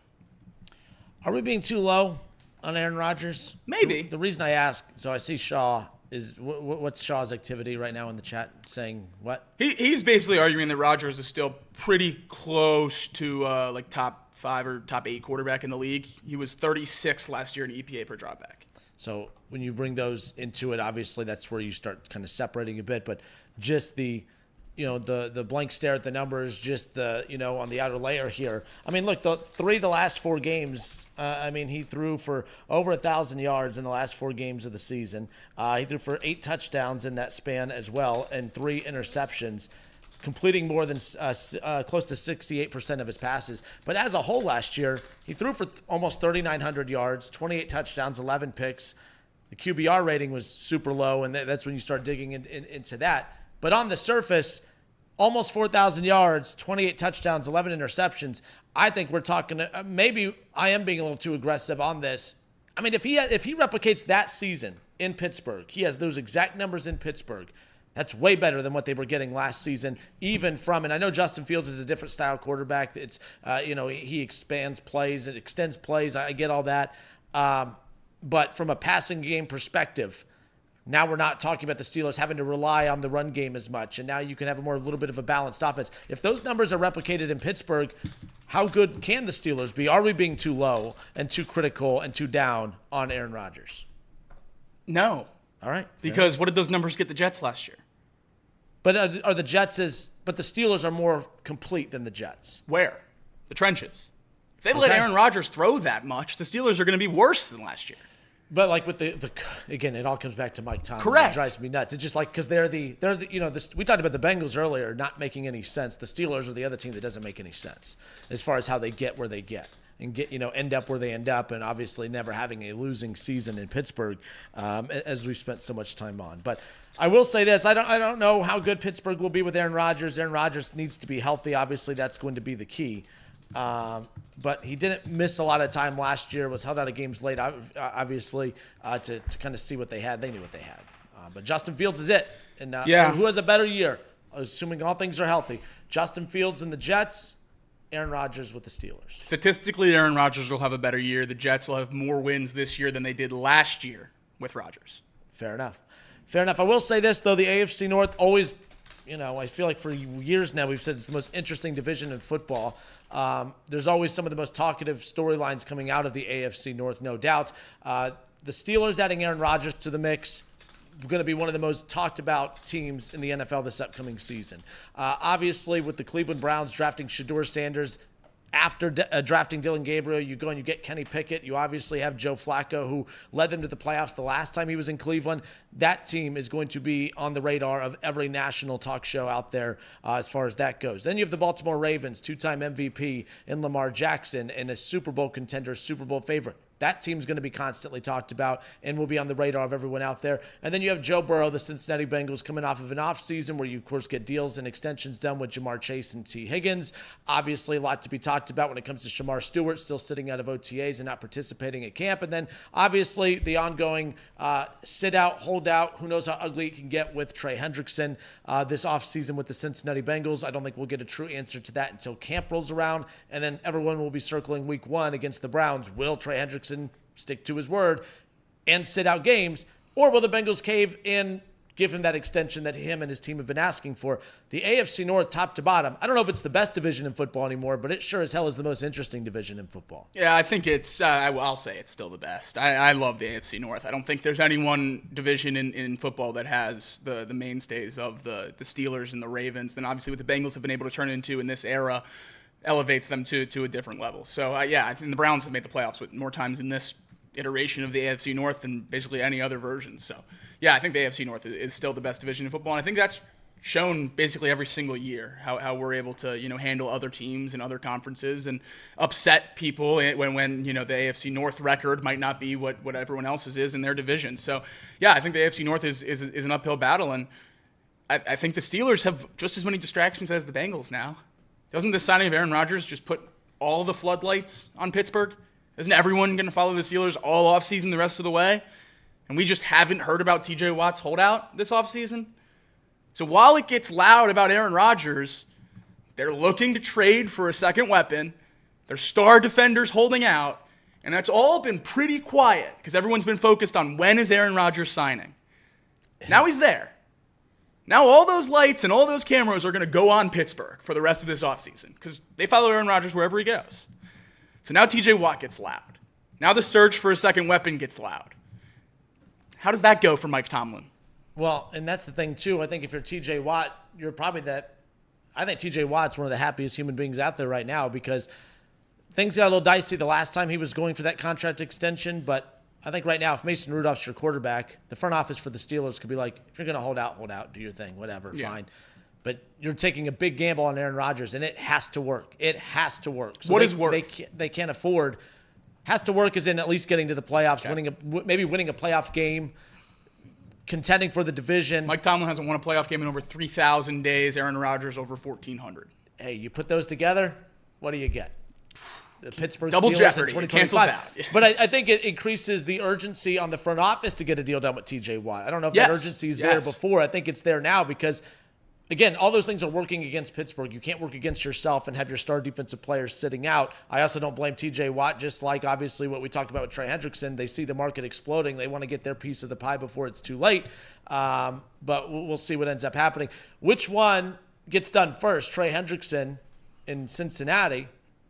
Are we being too low on Aaron Rodgers? Maybe. The reason I ask, so I see Shaw is what's Shaw's activity right now in the chat saying what? He's basically arguing that Rodgers is still pretty close to like top 5 or top 8 quarterback in the league. He was 36th last year in EPA per dropback. So when you bring those into it, obviously that's where you start kind of separating a bit. But just the blank stare at the numbers, just the on the outer layer here. I mean, look, the last 4 games. He threw for over 1,000 yards in the last 4 games of the season. He threw for 8 touchdowns in that span as well, and 3 interceptions. completing more than close to 68% of his passes. But as a whole last year, he threw for almost 3,900 yards, 28 touchdowns, 11 picks. The QBR rating was super low, and that's when you start digging into that. But on the surface, almost 4,000 yards, 28 touchdowns, 11 interceptions. I think we're talking maybe I am being a little too aggressive on this. I mean, if he replicates that season in Pittsburgh, he has those exact numbers in Pittsburgh. That's way better than what they were getting last season, even from, and I know Justin Fields is a different style quarterback. It's, he expands plays, it extends plays. I get all that. But from a passing game perspective, now we're not talking about the Steelers having to rely on the run game as much, and now you can have a little bit of a balanced offense. If those numbers are replicated in Pittsburgh, how good can the Steelers be? Are we being too low and too critical and too down on Aaron Rodgers? No. All right. Because what did those numbers get the Jets last year? But are the Jets but the Steelers are more complete than the Jets. Where? The trenches. If they let Aaron Rodgers throw that much, the Steelers are going to be worse than last year. But like with the again, it all comes back to Mike Tomlin. Correct. It drives me nuts. It's just like because they're we talked about the Bengals earlier not making any sense. The Steelers are the other team that doesn't make any sense as far as how they get where they get and end up where they end up, and obviously never having a losing season in Pittsburgh, as we've spent so much time on. But I will say this: I don't know how good Pittsburgh will be with Aaron Rodgers. Aaron Rodgers needs to be healthy. Obviously, that's going to be the key. But he didn't miss a lot of time last year, was held out of games late, obviously, to kind of see what they had. They knew what they had. But Justin Fields is it. And so who has a better year, assuming all things are healthy? Justin Fields and the Jets, Aaron Rodgers with the Steelers. Statistically, Aaron Rodgers will have a better year. The Jets will have more wins this year than they did last year with Rodgers. Fair enough. I will say this, though. The AFC North always, I feel like for years now we've said it's the most interesting division in football. There's always some of the most talkative storylines coming out of the AFC North, no doubt. The Steelers adding Aaron Rodgers to the mix, going to be one of the most talked about teams in the NFL this upcoming season. Obviously, with the Cleveland Browns drafting Shedeur Sanders, after drafting Dylan Gabriel, you go and you get Kenny Pickett. You obviously have Joe Flacco, who led them to the playoffs the last time he was in Cleveland. That team is going to be on the radar of every national talk show out there as far as that goes. Then you have the Baltimore Ravens, two-time MVP in Lamar Jackson, and a Super Bowl contender, Super Bowl favorite. That team's going to be constantly talked about and will be on the radar of everyone out there. And then you have Joe Burrow, the Cincinnati Bengals, coming off of an offseason where you, of course, get deals and extensions done with Jamar Chase and T. Higgins. Obviously, a lot to be talked about when it comes to Shamar Stewart, still sitting out of OTAs and not participating at camp. And then, obviously, the ongoing sit-out, hold-out, who knows how ugly it can get with Trey Hendrickson this offseason with the Cincinnati Bengals. I don't think we'll get a true answer to that until camp rolls around. And then everyone will be circling week 1 against the Browns. Will Trey Hendrickson stick to his word and sit out games, or will the Bengals cave and give him that extension that him and his team have been asking for? The AFC North, top to bottom, I don't know if it's the best division in football anymore, but it sure as hell is the most interesting division in football. Yeah, I think it's, I'll say it's still the best. I love the AFC North. I don't think there's any one division in football that has the mainstays of the Steelers and the Ravens. Then obviously what the Bengals have been able to turn into in this era elevates them to a different level. So, I think the Browns have made the playoffs with more times in this iteration of the AFC North than basically any other version. So, I think the AFC North is still the best division in football, and I think that's shown basically every single year how we're able to handle other teams and other conferences and upset people when the AFC North record might not be what everyone else's is in their division. So, I think the AFC North is an uphill battle, and I think the Steelers have just as many distractions as the Bengals now. Doesn't the signing of Aaron Rodgers just put all the floodlights on Pittsburgh? Isn't everyone going to follow the Steelers all offseason the rest of the way? And we just haven't heard about T.J. Watt's holdout this offseason? So while it gets loud about Aaron Rodgers, they're looking to trade for a second weapon. Their star defenders holding out. And that's all been pretty quiet because everyone's been focused on when is Aaron Rodgers signing. Now he's there. Now all those lights and all those cameras are going to go on Pittsburgh for the rest of this offseason because they follow Aaron Rodgers wherever he goes. So now T.J. Watt gets loud. Now the search for a second weapon gets loud. How does that go for Mike Tomlin? Well, and that's the thing, too. I think if you're T.J. Watt, you're probably I think T.J. Watt's one of the happiest human beings out there right now because things got a little dicey the last time he was going for that contract extension, but I think right now, if Mason Rudolph's your quarterback, the front office for the Steelers could be like, if you're going to hold out, do your thing, whatever, fine. But you're taking a big gamble on Aaron Rodgers, and it has to work. It has to work. So What is work? They can't afford. Has to work as in at least getting to the playoffs, maybe winning a playoff game, contending for the division. Mike Tomlin hasn't won a playoff game in over 3,000 days. Aaron Rodgers over 1,400. Hey, you put those together, what do you get? The Pittsburgh Double Steelers jeopardy. in It cancels 2025. out. But I think it increases the urgency on the front office to get a deal done with TJ Watt. I don't know if that urgency is there before. I think it's there now because, again, all those things are working against Pittsburgh. You can't work against yourself and have your star defensive players sitting out. I also don't blame TJ Watt, just like obviously what we talked about with Trey Hendrickson. They see the market exploding. They want to get their piece of the pie before it's too late. But we'll see what ends up happening. Which one gets done first, Trey Hendrickson in Cincinnati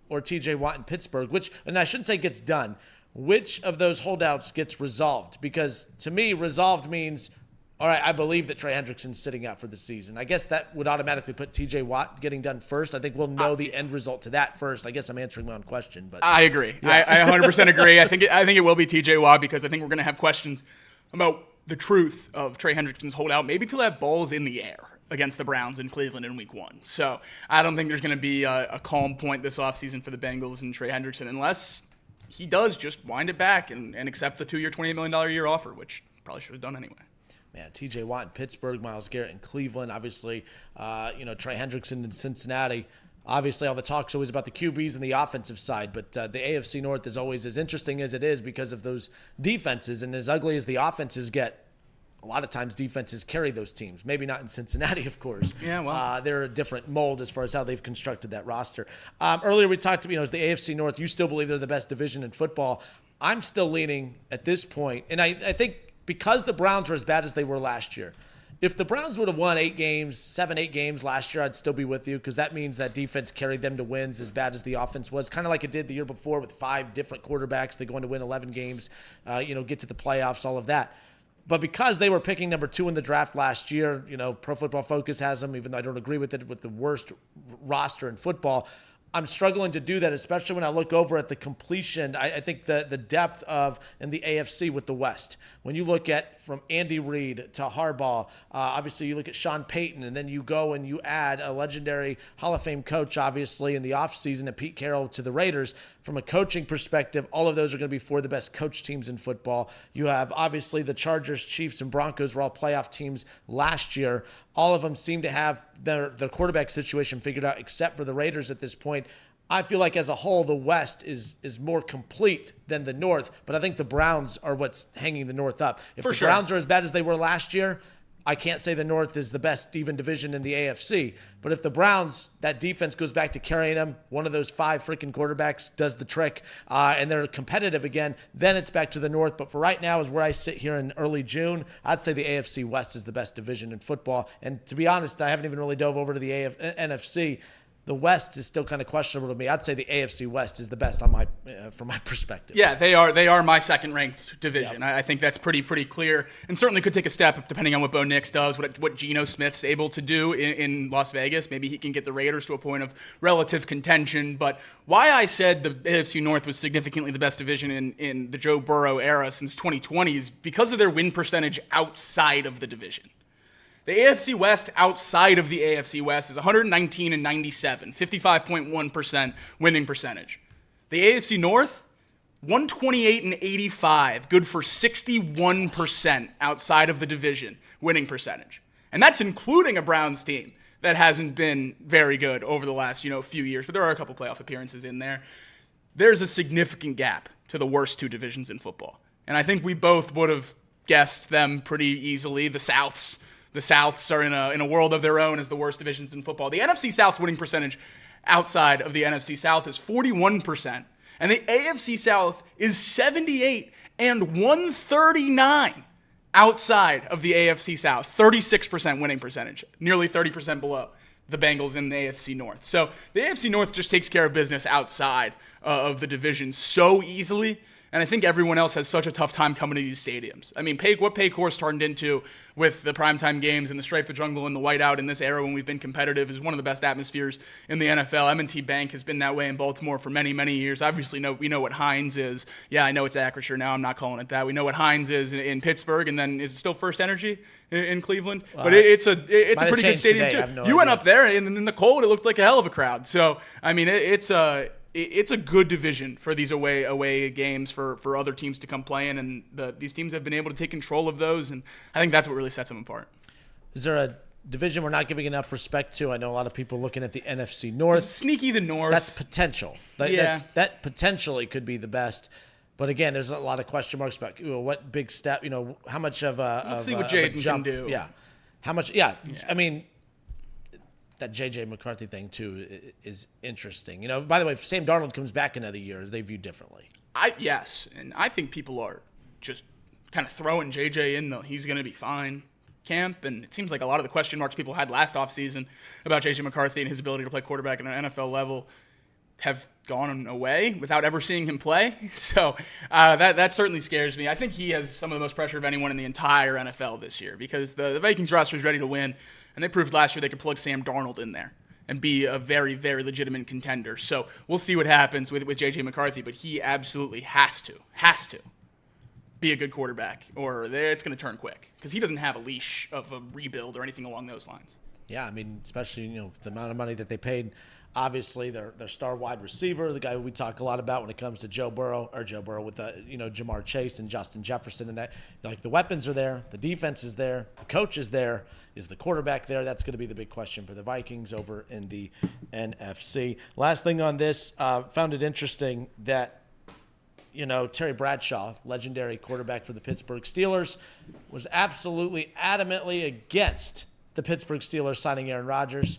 or TJ Watt in Pittsburgh? And I shouldn't say gets done. Which of those holdouts gets resolved? Because to me, resolved means, all right, I believe that Trey Hendrickson's sitting out for the season. I guess that would automatically put TJ Watt getting done first. I think we'll know the end result to that first. I guess I'm answering my own question, but I agree. Yeah. I 100% agree. I think it will be TJ Watt because I think we're going to have questions about the truth of Trey Hendrickson's holdout, maybe till that ball's in the air against the Browns in Cleveland in week 1. So I don't think there's going to be a calm point this offseason for the Bengals and Trey Hendrickson unless he does just wind it back and accept the 2-year, $28 million a year offer, which probably should have done anyway. Man, TJ Watt in Pittsburgh, Myles Garrett in Cleveland, obviously, Trey Hendrickson in Cincinnati. Obviously, all the talk's always about the QBs and the offensive side, but the AFC North is always as interesting as it is because of those defenses. And as ugly as the offenses get, a lot of times defenses carry those teams. Maybe not in Cincinnati, of course. Yeah, well. They're a different mold as far as how they've constructed that roster. Earlier we talked, as the AFC North, you still believe they're the best division in football. I'm still leaning at this point, and I think because the Browns are as bad as they were last year, if the Browns would have won 8 games last year, I'd still be with you because that means that defense carried them to wins as bad as the offense was, kind of like it did the year before with 5 different quarterbacks. They're going to win 11 games, get to the playoffs, all of that. But because they were picking number 2 in the draft last year, Pro Football Focus has them, even though I don't agree with it, with the worst roster in football. I'm struggling to do that, especially when I look over at the completion. I think the depth in the AFC with the West. When you look at from Andy Reid to Harbaugh, obviously you look at Sean Payton, and then you go and you add a legendary Hall of Fame coach, obviously, in the offseason, and Pete Carroll to the Raiders. From a coaching perspective, all of those are going to be 4 of the best coach teams in football. You have, obviously, the Chargers, Chiefs, and Broncos were all playoff teams last year. All of them seem to have their quarterback situation figured out, except for the Raiders at this point. I feel like as a whole, the West is more complete than the North, but I think the Browns are what's hanging the North up. If the Browns are as bad as they were last year, I can't say the North is the best even division in the AFC. But if the Browns, that defense goes back to carrying them, one of those 5 freaking quarterbacks does the trick, and they're competitive again, then it's back to the North. But for right now, is where I sit here in early June, I'd say the AFC West is the best division in football. And to be honest, I haven't even really dove over to the NFC. The West is still kind of questionable to me. I'd say the AFC West is the best from my perspective. Yeah, they are my second-ranked division. Yep. I think that's pretty clear, and certainly could take a step depending on what Bo Nix does, what Geno Smith's able to do in Las Vegas. Maybe he can get the Raiders to a point of relative contention. But why I said the AFC North was significantly the best division in the Joe Burrow era since 2020 is because of their win percentage outside of the division. The AFC West outside of the AFC West is 119 and 97, 55.1% winning percentage. The AFC North, 128 and 85, good for 61% outside of the division winning percentage. And that's including a Browns team that hasn't been very good over the last, few years, but there are a couple playoff appearances in there. There's a significant gap to the worst 2 divisions in football. And I think we both would have guessed them pretty easily. The Souths are in a world of their own as the worst divisions in football. The NFC South's winning percentage outside of the NFC South is 41%, and the AFC South is 78 and 139 outside of the AFC South. 36% winning percentage, nearly 30% below the Bengals in the AFC North. So the AFC North just takes care of business outside of the division so easily. And I think everyone else has such a tough time coming to these stadiums. I mean, what Paycor's turned into with the primetime games and the Stripe the Jungle and the whiteout in this era when we've been competitive is one of the best atmospheres in the NFL. M&T Bank has been that way in Baltimore for many, many years. Obviously, we know what Heinz is. Yeah, I know it's Acrisure now. I'm not calling it that. We know what Heinz is in Pittsburgh, and then is it still First Energy in Cleveland? Well, but it's a pretty good changed stadium today. I too. have no You went idea. up there, and in the cold, it looked like a hell of a crowd. So I mean, it's a good division for these away games for other teams to come play in, and these teams have been able to take control of those, and I think that's what really sets them apart. Is there a division we're not giving enough respect to? I know a lot of people looking at the NFC North. Sneaky the North. That's potential. That potentially could be the best. But again, there's a lot of question marks about what big step, how much of a Let's see of what a Jaden can jump. do. Yeah. How much? Yeah. I mean, that J.J. McCarthy thing, too, is interesting. By the way, if Sam Darnold comes back another year, they view differently. Yes, and I think people are just kind of throwing JJ in the he's going to be fine camp, and it seems like a lot of the question marks people had last offseason about JJ McCarthy and his ability to play quarterback at an NFL level have gone away without ever seeing him play. So that certainly scares me. I think he has some of the most pressure of anyone in the entire NFL this year because the Vikings roster is ready to win, and they proved last year they could plug Sam Darnold in there and be a very, very legitimate contender. So we'll see what happens with J.J. McCarthy, but he absolutely has to be a good quarterback, or it's going to turn quick because he doesn't have a leash of a rebuild or anything along those lines. Yeah, I mean, especially the amount of money that they paid. Obviously, their star wide receiver, the guy we talk a lot about when it comes to Joe Burrow with Jamar Chase and Justin Jefferson, and that the weapons are there, the defense is there, the coach is there, is the quarterback there? That's going to be the big question for the Vikings over in the NFC. Last thing on this, found it interesting that Terry Bradshaw, legendary quarterback for the Pittsburgh Steelers, was absolutely adamantly against the Pittsburgh Steelers signing Aaron Rodgers.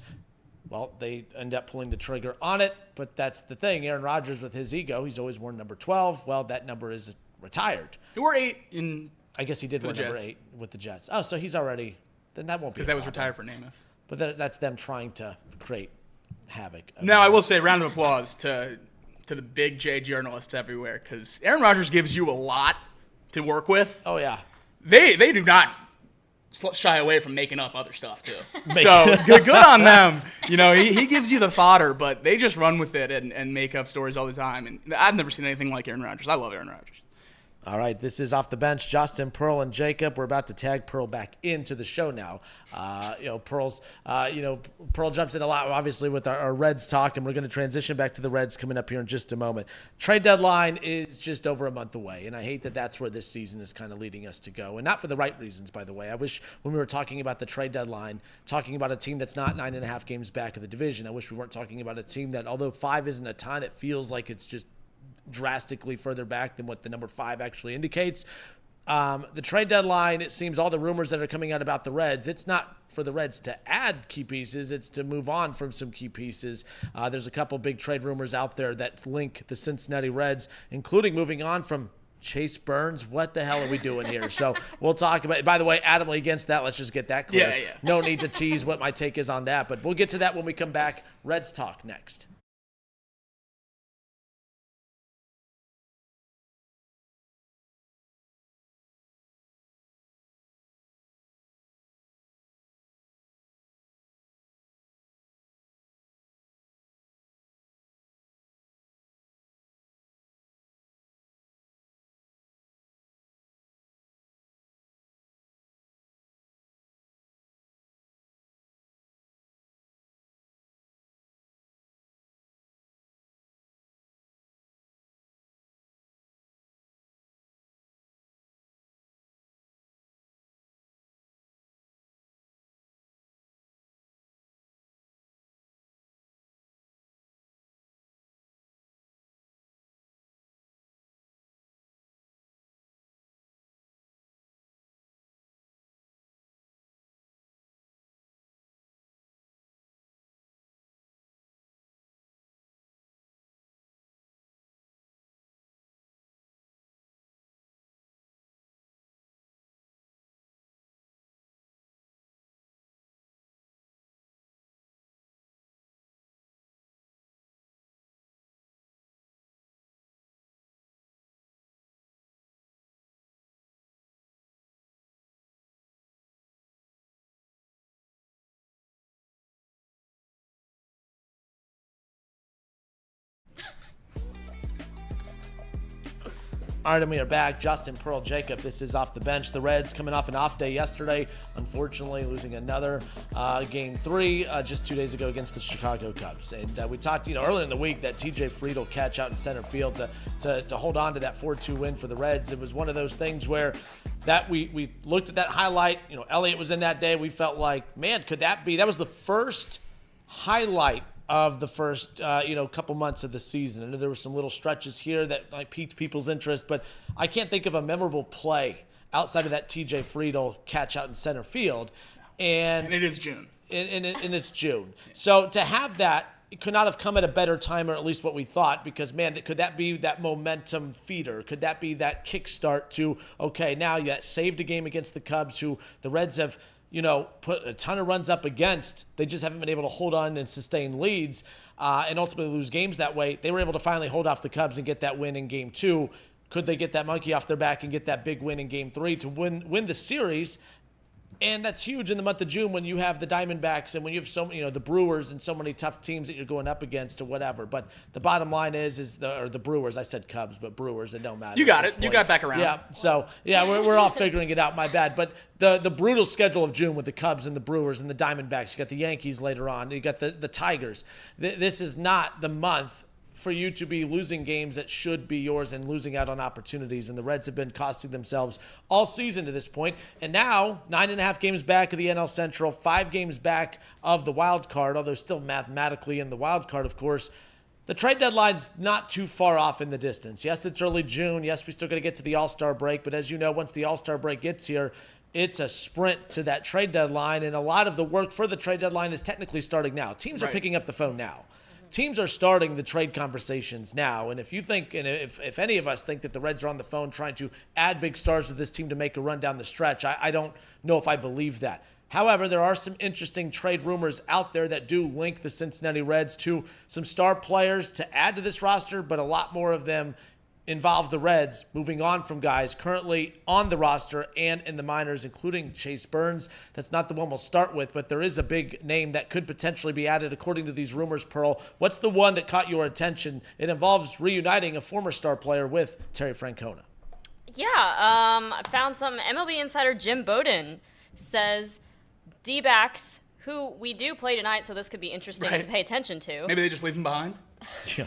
Well, they end up pulling the trigger on it, but that's the thing. Aaron Rodgers, with his ego, he's always worn number 12. Well, that number is retired. He wore 8 in. I guess he did wear number 8 with the Jets. Oh, so he's already. Then that won't be. Because that was retired for Namath. But that's them trying to create havoc. Now, I will say, round of applause to the big J journalists everywhere, because Aaron Rodgers gives you a lot to work with. Oh yeah. They do not shy away from making up other stuff too. So good on them. He gives you the fodder, but they just run with it and make up stories all the time. And I've never seen anything like Aaron Rodgers. I love Aaron Rodgers. All right, this is Off the Bench. Justin, Pearl, and Jacob. We're about to tag Pearl back into the show now. Pearl jumps in a lot, obviously, with our Reds talk, and we're going to transition back to the Reds coming up here in just a moment. Trade deadline is just over a month away, and I hate that that's where this season is kind of leading us to go, and not for the right reasons, by the way. I wish when we were talking about the trade deadline, talking about a team that's not 9.5 games back of the division, I wish we weren't talking about a team that, although 5 isn't a ton, it feels like it's just drastically further back than what the number 5 actually indicates. The trade deadline, it seems all the rumors that are coming out about the Reds, it's not for the Reds to add key pieces, it's to move on from some key pieces. There's a couple big trade rumors out there that link the Cincinnati Reds, including moving on from Chase Burns. What the hell are we doing here? So we'll talk about it. By the way, adamantly against that. Let's just get that clear. Yeah. No need to tease what my take is on that, but we'll get to that when we come back. Reds talk next. All right, and we are back. Justin, Pearl, Jacob. This is Off the Bench. The Reds coming off an off day yesterday, unfortunately losing another Game 3 just 2 days ago against the Chicago Cubs. And we talked, earlier in the week that TJ Friedl catch out in center field to hold on to that 4-2 win for the Reds. It was one of those things where that we looked at that highlight. Elliott was in that day. We felt like, man, could that be? That was the first highlight of the first, couple months of the season. I know there were some little stretches here that piqued people's interest, but I can't think of a memorable play outside of that TJ Friedl catch out in center field. And it is June. And it's June. So to have that, it could not have come at a better time, or at least what we thought, because, man, could that be that momentum feeder? Could that be that kickstart to, okay, now you saved a game against the Cubs, who the Reds have put a ton of runs up against. They just haven't been able to hold on and sustain leads and ultimately lose games that way. They were able to finally hold off the Cubs and get that win in Game 2. Could they get that monkey off their back and get that big win in Game 3 to win the series? And that's huge in the month of June when you have the Diamondbacks and when you have so many, the Brewers and so many tough teams that you're going up against or whatever. But the bottom line is the Brewers. I said Cubs, but Brewers, it don't matter. You got it. You got back around. Yeah. So we're all figuring it out. My bad. But the brutal schedule of June with the Cubs and the Brewers and the Diamondbacks. You got the Yankees later on. You got the Tigers. This is not the month for you to be losing games that should be yours and losing out on opportunities. And the Reds have been costing themselves all season to this point. And now, 9.5 games back of the NL Central, 5 games back of the wild card, although still mathematically in the wild card, of course. The trade deadline's not too far off in the distance. Yes, it's early June. Yes, we still got to get to the All-Star break. But as you know, once the All-Star break gets here, it's a sprint to that trade deadline. And a lot of the work for the trade deadline is technically starting now. Teams are picking up the phone now. Teams are starting the trade conversations now, and if you think, and if any of us think that the Reds are on the phone trying to add big stars to this team to make a run down the stretch, I don't know if I believe that. However, there are some interesting trade rumors out there that do link the Cincinnati Reds to some star players to add to this roster, but a lot more of them involve the Reds moving on from guys currently on the roster and in the minors, including Chase Burns. That's not the one we'll start with, but there is a big name that could potentially be added according to these rumors, Pearl. What's the one that caught your attention? It involves reuniting a former star player with Terry Francona. Yeah, I found some MLB insider Jim Bowden says D-backs, who we do play tonight, so this could be interesting to pay attention to. Maybe they just leave him behind? Yeah.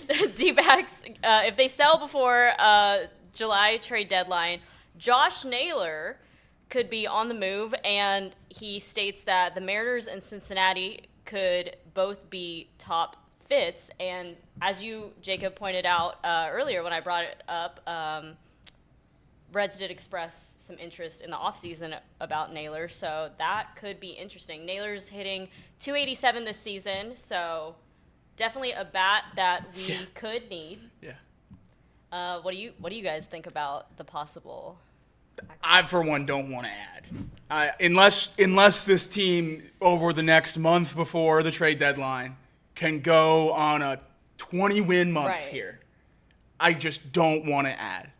The D-backs, if they sell before July trade deadline, Josh Naylor could be on the move, and he states that the Mariners and Cincinnati could both be top fits. And as you, Jacob, pointed out earlier when I brought it up, Reds did express some interest in the offseason about Naylor, so that could be interesting. Naylor's hitting .287 this season, so definitely a bat that we could need. Yeah. What do you guys think about the possible? I, for one, don't want to add. Unless this team, over the next month before the trade deadline, can go on a 20-win month here, I just don't want to add.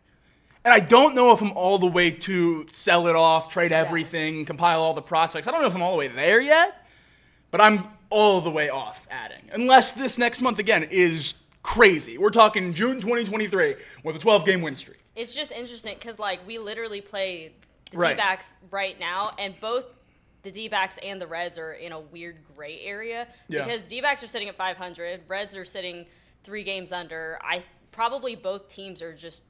And I don't know if I'm all the way to sell it off, trade everything, compile all the prospects. I don't know if I'm all the way there yet, but I'm all the way off adding. Unless this next month, again, is crazy. We're talking June 2023 with a 12-game win streak. It's just interesting because, we literally play the D-backs right now, and both the D-backs and the Reds are in a weird gray area because D-backs are sitting at 500, Reds are sitting 3 games under. Probably both teams are just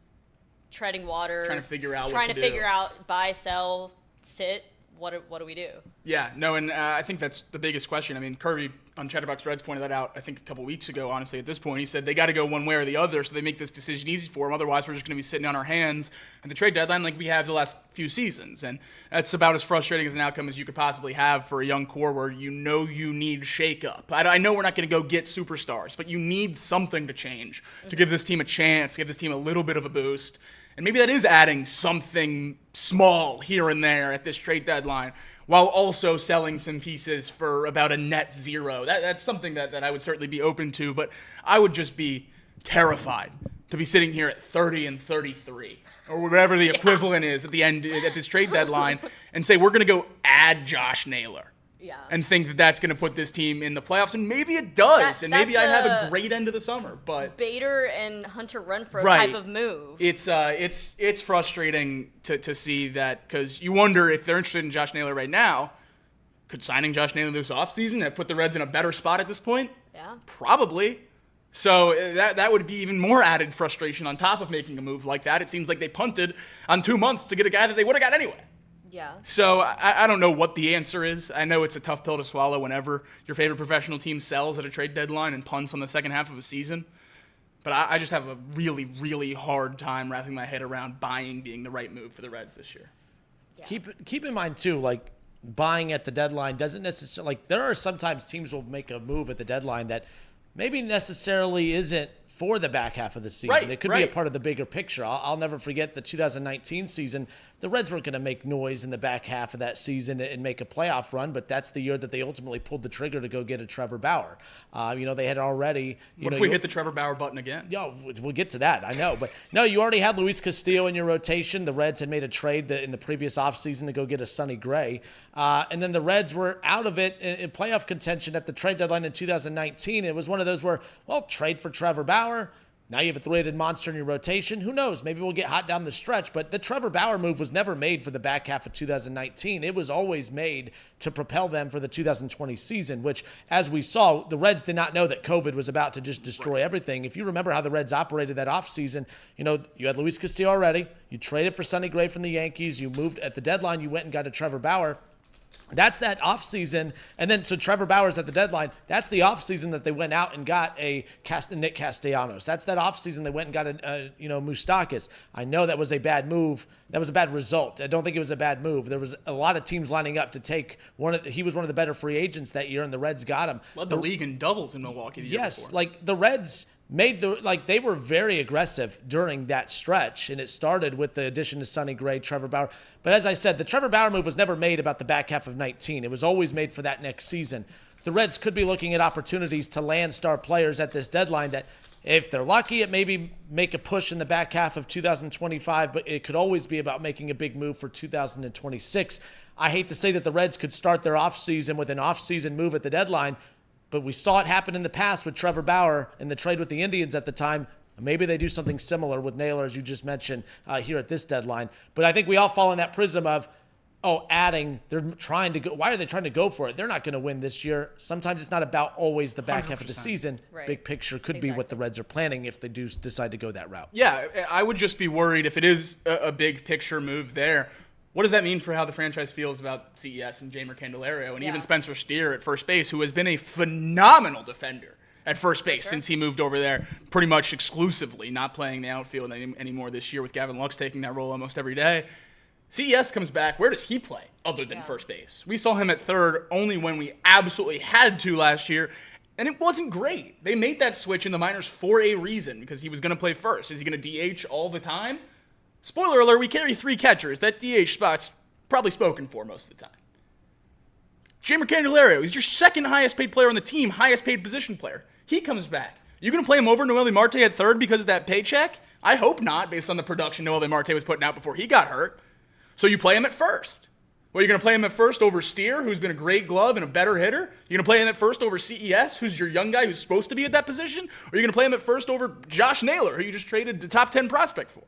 treading water, trying to figure out buy, sell, sit. What do we do? Yeah, no, and I think that's the biggest question. I mean, Kirby on Chatterbox Reds pointed that out, I think, a couple weeks ago, honestly, at this point. He said they got to go one way or the other so they make this decision easy for them. Otherwise, we're just going to be sitting on our hands at the trade deadline like we have the last few seasons. And that's about as frustrating as an outcome as you could possibly have for a young core where you know you need shakeup. I know we're not going to go get superstars, but you need something to change to give this team a chance, give this team a little bit of a boost. And maybe that is adding something small here and there at this trade deadline while also selling some pieces for about a net zero. That's something that I would certainly be open to, but I would just be terrified to be sitting here at 30 and 33 or whatever the equivalent is at the end at this trade deadline and say we're going to go add Josh Naylor. and think that that's going to put this team in the playoffs, and maybe it does, and maybe I'd have a great end of the summer. But Bader and Hunter Renfroe type of move. It's frustrating to see that, because you wonder if they're interested in Josh Naylor right now. Could signing Josh Naylor this offseason have put the Reds in a better spot at this point? Yeah, probably. So that would be even more added frustration on top of making a move like that. It seems like they punted on 2 months to get a guy that they would have got anyway. Yeah. So I don't know what the answer is. I know it's a tough pill to swallow whenever your favorite professional team sells at a trade deadline and punts on the second half of a season. But I just have a really, really hard time wrapping my head around buying being the right move for the Reds this year. Yeah. Keep in mind, too, like, buying at the deadline doesn't necessarily, like, there are sometimes teams will make a move at the deadline that maybe necessarily isn't for the back half of the season. Right, it could be a part of the bigger picture. I'll never forget the 2019 season. The Reds weren't going to make noise in the back half of that season and make a playoff run, but that's the year that they ultimately pulled the trigger to go get a Trevor Bauer. They had already... What if we hit the Trevor Bauer button again? Yeah, we'll get to that, I know. But no, you already had Luis Castillo in your rotation. The Reds had made a trade in the previous offseason to go get a Sonny Gray. And then the Reds were out of it in playoff contention at the trade deadline in 2019. It was one of those where, trade for Trevor Bauer. Now you have a three-headed monster in your rotation. Who knows? Maybe we'll get hot down the stretch. But the Trevor Bauer move was never made for the back half of 2019. It was always made to propel them for the 2020 season, which, as we saw, the Reds did not know that COVID was about to just destroy everything. If you remember how the Reds operated that offseason, you had Luis Castillo already. You traded for Sonny Gray from the Yankees. You moved at the deadline. You went and got a Trevor Bauer. That's that offseason. And then, so Trevor Bauer's at the deadline. That's the offseason that they went out and got a Nick Castellanos. That's that offseason they went and got a Moustakas. I know that was a bad move. That was a bad result. I don't think it was a bad move. There was a lot of teams lining up to take he was one of the better free agents that year, and the Reds got him. Led the league in doubles in Milwaukee the year before. Like the Reds they were very aggressive during that stretch, and it started with the addition of Sonny Gray, Trevor Bauer. But as I said, the Trevor Bauer move was never made about the back half of 19. It was always made for that next season. The Reds could be looking at opportunities to land star players at this deadline that, if they're lucky, it maybe make a push in the back half of 2025, but it could always be about making a big move for 2026. I hate to say that the Reds could start their offseason with an offseason move at the deadline, but we saw it happen in the past with Trevor Bauer in the trade with the Indians at the time. Maybe they do something similar with Naylor, as you just mentioned, here at this deadline. But I think we all fall in that prism of, adding. They're trying to go. Why are they trying to go for it? They're not going to win this year. Sometimes it's not about always the back 100%. Half of the season. Right. Big picture could be what the Reds are planning if they do decide to go that route. Yeah, I would just be worried if it is a big picture move there. What does that mean for how the franchise feels about CES and Jeimer Candelario and even Spencer Steer at first base, who has been a phenomenal defender at first base since he moved over there pretty much exclusively, not playing the outfield anymore this year with Gavin Lux taking that role almost every day. CES comes back. Where does he play other than first base? We saw him at third only when we absolutely had to last year, and it wasn't great. They made that switch in the minors for a reason, because he was going to play first. Is he going to DH all the time? Spoiler alert, we carry 3 catchers. That DH spot's probably spoken for most of the time. Jeimer Candelario, he's your second highest paid player on the team, highest paid position player. He comes back. You going to play him over Noelvi Marte at third because of that paycheck? I hope not, based on the production Noelvi Marte was putting out before he got hurt. So you play him at first. Well, you're going to play him at first over Steer, who's been a great glove and a better hitter? You're going to play him at first over CES, who's your young guy who's supposed to be at that position? Or are you going to play him at first over Josh Naylor, who you just traded the top 10 prospect for?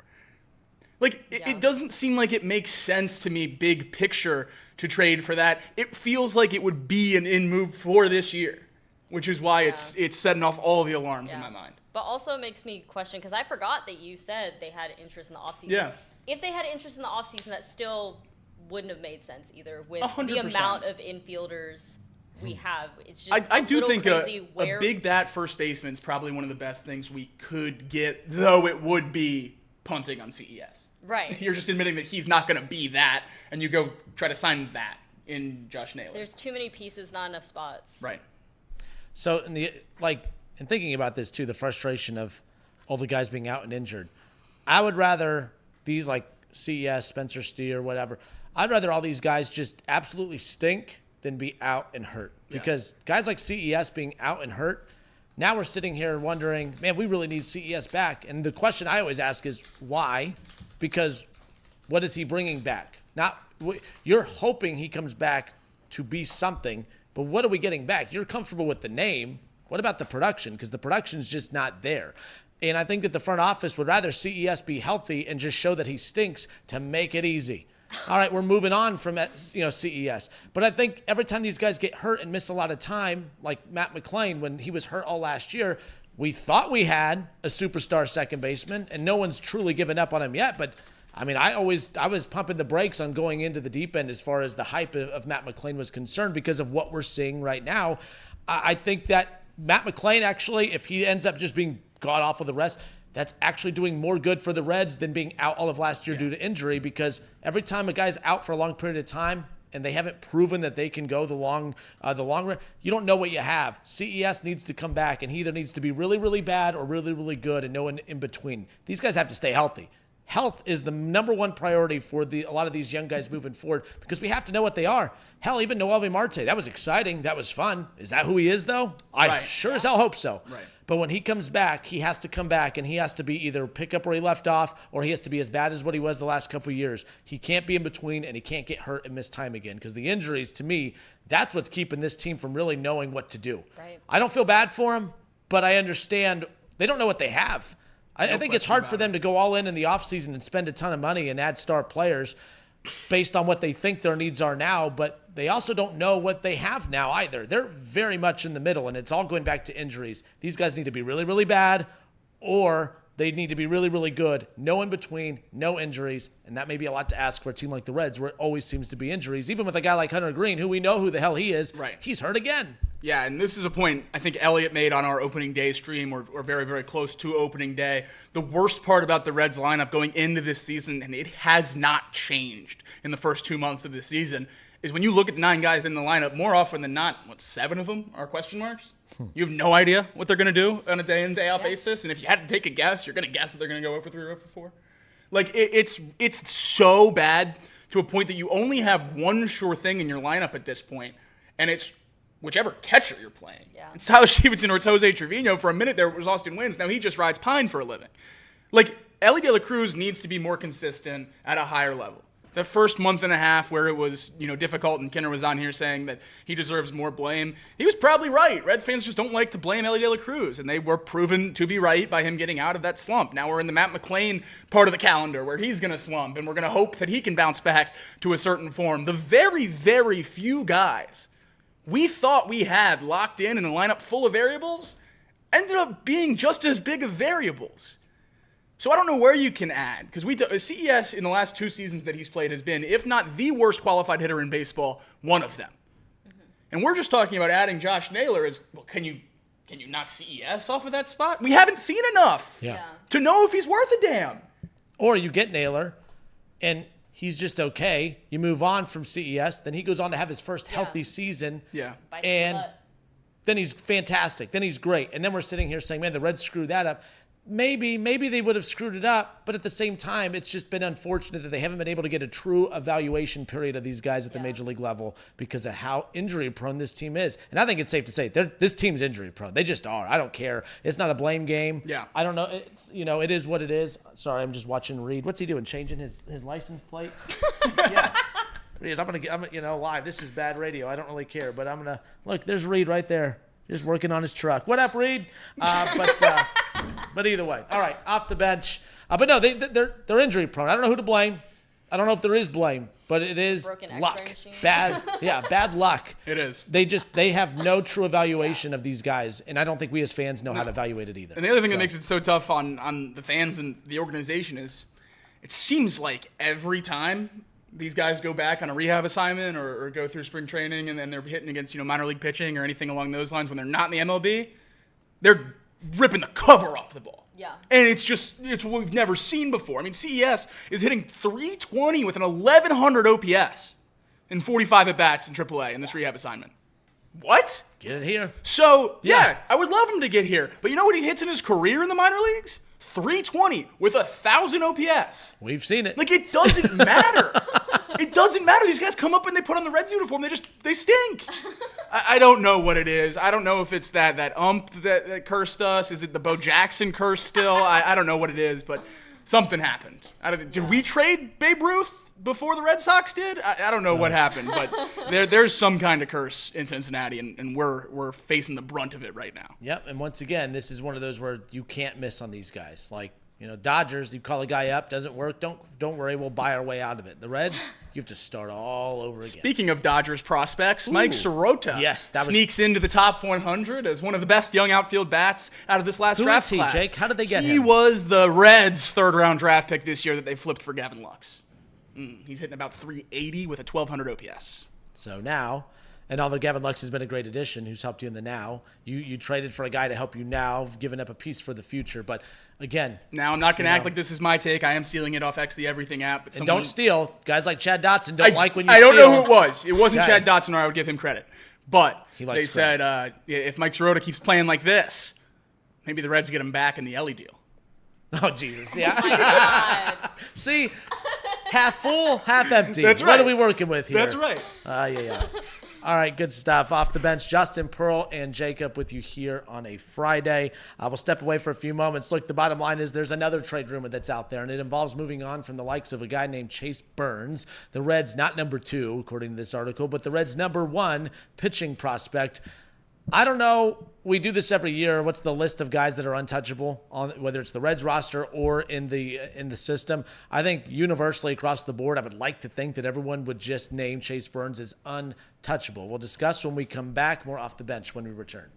It doesn't seem like it makes sense to me, big picture, to trade for that. It feels like it would be an in move for this year, which is why it's setting off all the alarms in my mind. But also it makes me question, because I forgot that you said they had interest in the offseason. Yeah. If they had interest in the offseason, that still wouldn't have made sense either with 100%. the amount of infielders we have. It's just I do think crazy a big bat first baseman is probably one of the best things we could get, though it would be punting on CES. Right. You're just admitting that he's not going to be that, and you go try to sign that in Josh Naylor. There's too many pieces, not enough spots. Right. So in thinking about this too, the frustration of all the guys being out and injured, I would rather these like CES, Spencer Steer, whatever. I'd rather all these guys just absolutely stink than be out and hurt. Because guys like CES being out and hurt, now we're sitting here wondering, man, we really need CES back. And the question I always ask is why? Because what is he bringing back? You're hoping he comes back to be something. But what are we getting back? You're comfortable with the name. What about the production? Because the production's just not there. And I think that the front office would rather CES be healthy and just show that he stinks to make it easy. All right, we're moving on from CES. But I think every time these guys get hurt and miss a lot of time, like Matt McClain, when he was hurt all last year, we thought we had a superstar second baseman, and no one's truly given up on him yet. But I mean, I was pumping the brakes on going into the deep end as far as the hype of Matt McClain was concerned because of what we're seeing right now. I think that Matt McClain actually, if he ends up just being god awful the rest, that's actually doing more good for the Reds than being out all of last year due to injury, because every time a guy's out for a long period of time and they haven't proven that they can go the long run, you don't know what you have. CES needs to come back, and he either needs to be really, really bad or really, really good, and no one in between. These guys have to stay healthy. Health is the number one priority for a lot of these young guys moving forward, because we have to know what they are. Hell, even Noelvi Marte, that was exciting. That was fun. Is that who he is, though? I sure as hell hope so. Right. But when he comes back, he has to come back, and he has to be either pick up where he left off, or he has to be as bad as what he was the last couple of years. He can't be in between, and he can't get hurt and miss time again, because the injuries, to me, that's what's keeping this team from really knowing what to do. Right. I don't feel bad for him, but I understand they don't know what they have. I think it's hard for them to go all in the offseason and spend a ton of money and add star players based on what they think their needs are now, but they also don't know what they have now either. They're very much in the middle, and it's all going back to injuries. These guys need to be really, really bad, or they need to be really, really good. No in between, no injuries, and that may be a lot to ask for a team like the Reds, where it always seems to be injuries. Even with a guy like Hunter Green, who we know who the hell he is, he's hurt again. Yeah, and this is a point I think Elliot made on our opening day stream. We're very, very close to opening day. The worst part about the Reds lineup going into this season, and it has not changed in the first 2 months of this season, is when you look at the 9 guys in the lineup, more often than not, 7 of them are question marks? You have no idea what they're going to do on a day-in, day-out basis, and if you had to take a guess, you're going to guess that they're going to go 0 for 3 or 0 for 4. Like, it's so bad to a point that you only have one sure thing in your lineup at this point, and it's whichever catcher you're playing. Yeah. It's Tyler Stevenson or it's Jose Trevino. For a minute there, it was Austin Wynns. Now he just rides pine for a living. Like, Elly De La Cruz needs to be more consistent at a higher level. The first month and a half where it was, difficult, and Kenner was on here saying that he deserves more blame, he was probably right. Reds fans just don't like to blame Elly De La Cruz, and they were proven to be right by him getting out of that slump. Now we're in the Matt McClain part of the calendar where he's going to slump, and we're going to hope that he can bounce back to a certain form. The very, very few guys we thought we had locked in a lineup full of variables ended up being just as big of variables. So I don't know where you can add, because CES in the last 2 seasons that he's played has been, if not the worst qualified hitter in baseball, one of them. Mm-hmm. And we're just talking about adding Josh Naylor as, well, can you knock CES off of that spot? We haven't seen enough to know if he's worth a damn. Or you get Naylor, and he's just okay. You move on from CES. Then he goes on to have his first healthy season. Yeah. And then he's fantastic. Then he's great. And then we're sitting here saying, man, the Reds screwed that up. Maybe they would have screwed it up, but at the same time, it's just been unfortunate that they haven't been able to get a true evaluation period of these guys at the major league level because of how injury-prone this team is. And I think it's safe to say this team's injury-prone. They just are. I don't care. It's not a blame game. Yeah. I don't know. It is what it is. Sorry, I'm just watching Reed. What's he doing? Changing his license plate? Yeah. I'm gonna live. This is bad radio. I don't really care, but I'm gonna look. There's Reed right there, just working on his truck. What up, Reed? But either way, all right, off the bench. But no, they're injury prone. I don't know who to blame. I don't know if there is blame, but it is broken luck. X-ray machine. Bad luck. It is. They have no true evaluation of these guys, and I don't think we as fans know how to evaluate it either. And the other thing that makes it so tough on the fans and the organization is, it seems like every time these guys go back on a rehab assignment or go through spring training and then they're hitting against minor league pitching or anything along those lines, when they're not in the MLB, they're ripping the cover off the ball. Yeah. And it's what we've never seen before. I mean, CES is hitting .320 with an 1,100 OPS in 45 at-bats in AAA in this rehab assignment. What? Get it here. So, yeah, I would love him to get here. But you know what he hits in his career in the minor leagues? .320 with 1,000 OPS. We've seen it. Like, it doesn't matter. It doesn't matter. These guys come up and they put on the Reds uniform. They stink. I don't know what it is. I don't know if it's that ump that cursed us. Is it the Bo Jackson curse still? I don't know what it is, but something happened. Did we trade Babe Ruth before the Red Sox did. I don't know what happened, but there's some kind of curse in Cincinnati, and we're facing the brunt of it right now. Yep, and once again, this is one of those where you can't miss on these guys. Like, Dodgers, you call a guy up, doesn't work, don't worry, we'll buy our way out of it. The Reds, you have to start all over again. Speaking of Dodgers prospects, Mike Sirota sneaks into the top 100 as one of the best young outfield bats out of this last draft class. Who is he, Jake? How did they get him? He was the Reds' third-round draft pick this year that they flipped for Gavin Lux. He's hitting about 380 with a 1,200 OPS. So now, and although Gavin Lux has been a great addition, who's helped you in the now, you traded for a guy to help you now, giving up a piece for the future. But again, now I'm not going to act like this is my take. I am stealing it off X the Everything app. But don't steal. Guys like Chad Dotson don't like when you I steal. don't know who it was. It wasn't Chad Dotson, or I would give him credit. But they said if Mike Sirota keeps playing like this, maybe the Reds get him back in the Elly deal. Oh, Jesus. Yeah. Oh my God. See, half full, half empty. That's right. What are we working with here? That's right. Yeah. All right, good stuff. Off the bench, Justin, Pearl, and Jacob with you here on a Friday. We'll step away for a few moments. Look, the bottom line is there's another trade rumor that's out there, and it involves moving on from the likes of a guy named Chase Burns, the Reds' not number 2, according to this article, but the Reds' number 1 pitching prospect. I don't know. We do this every year. What's the list of guys that are untouchable on whether it's the Reds roster or in the system? I think universally across the board, I would like to think that everyone would just name Chase Burns as untouchable. We'll discuss when we come back. More Off the Bench when we return.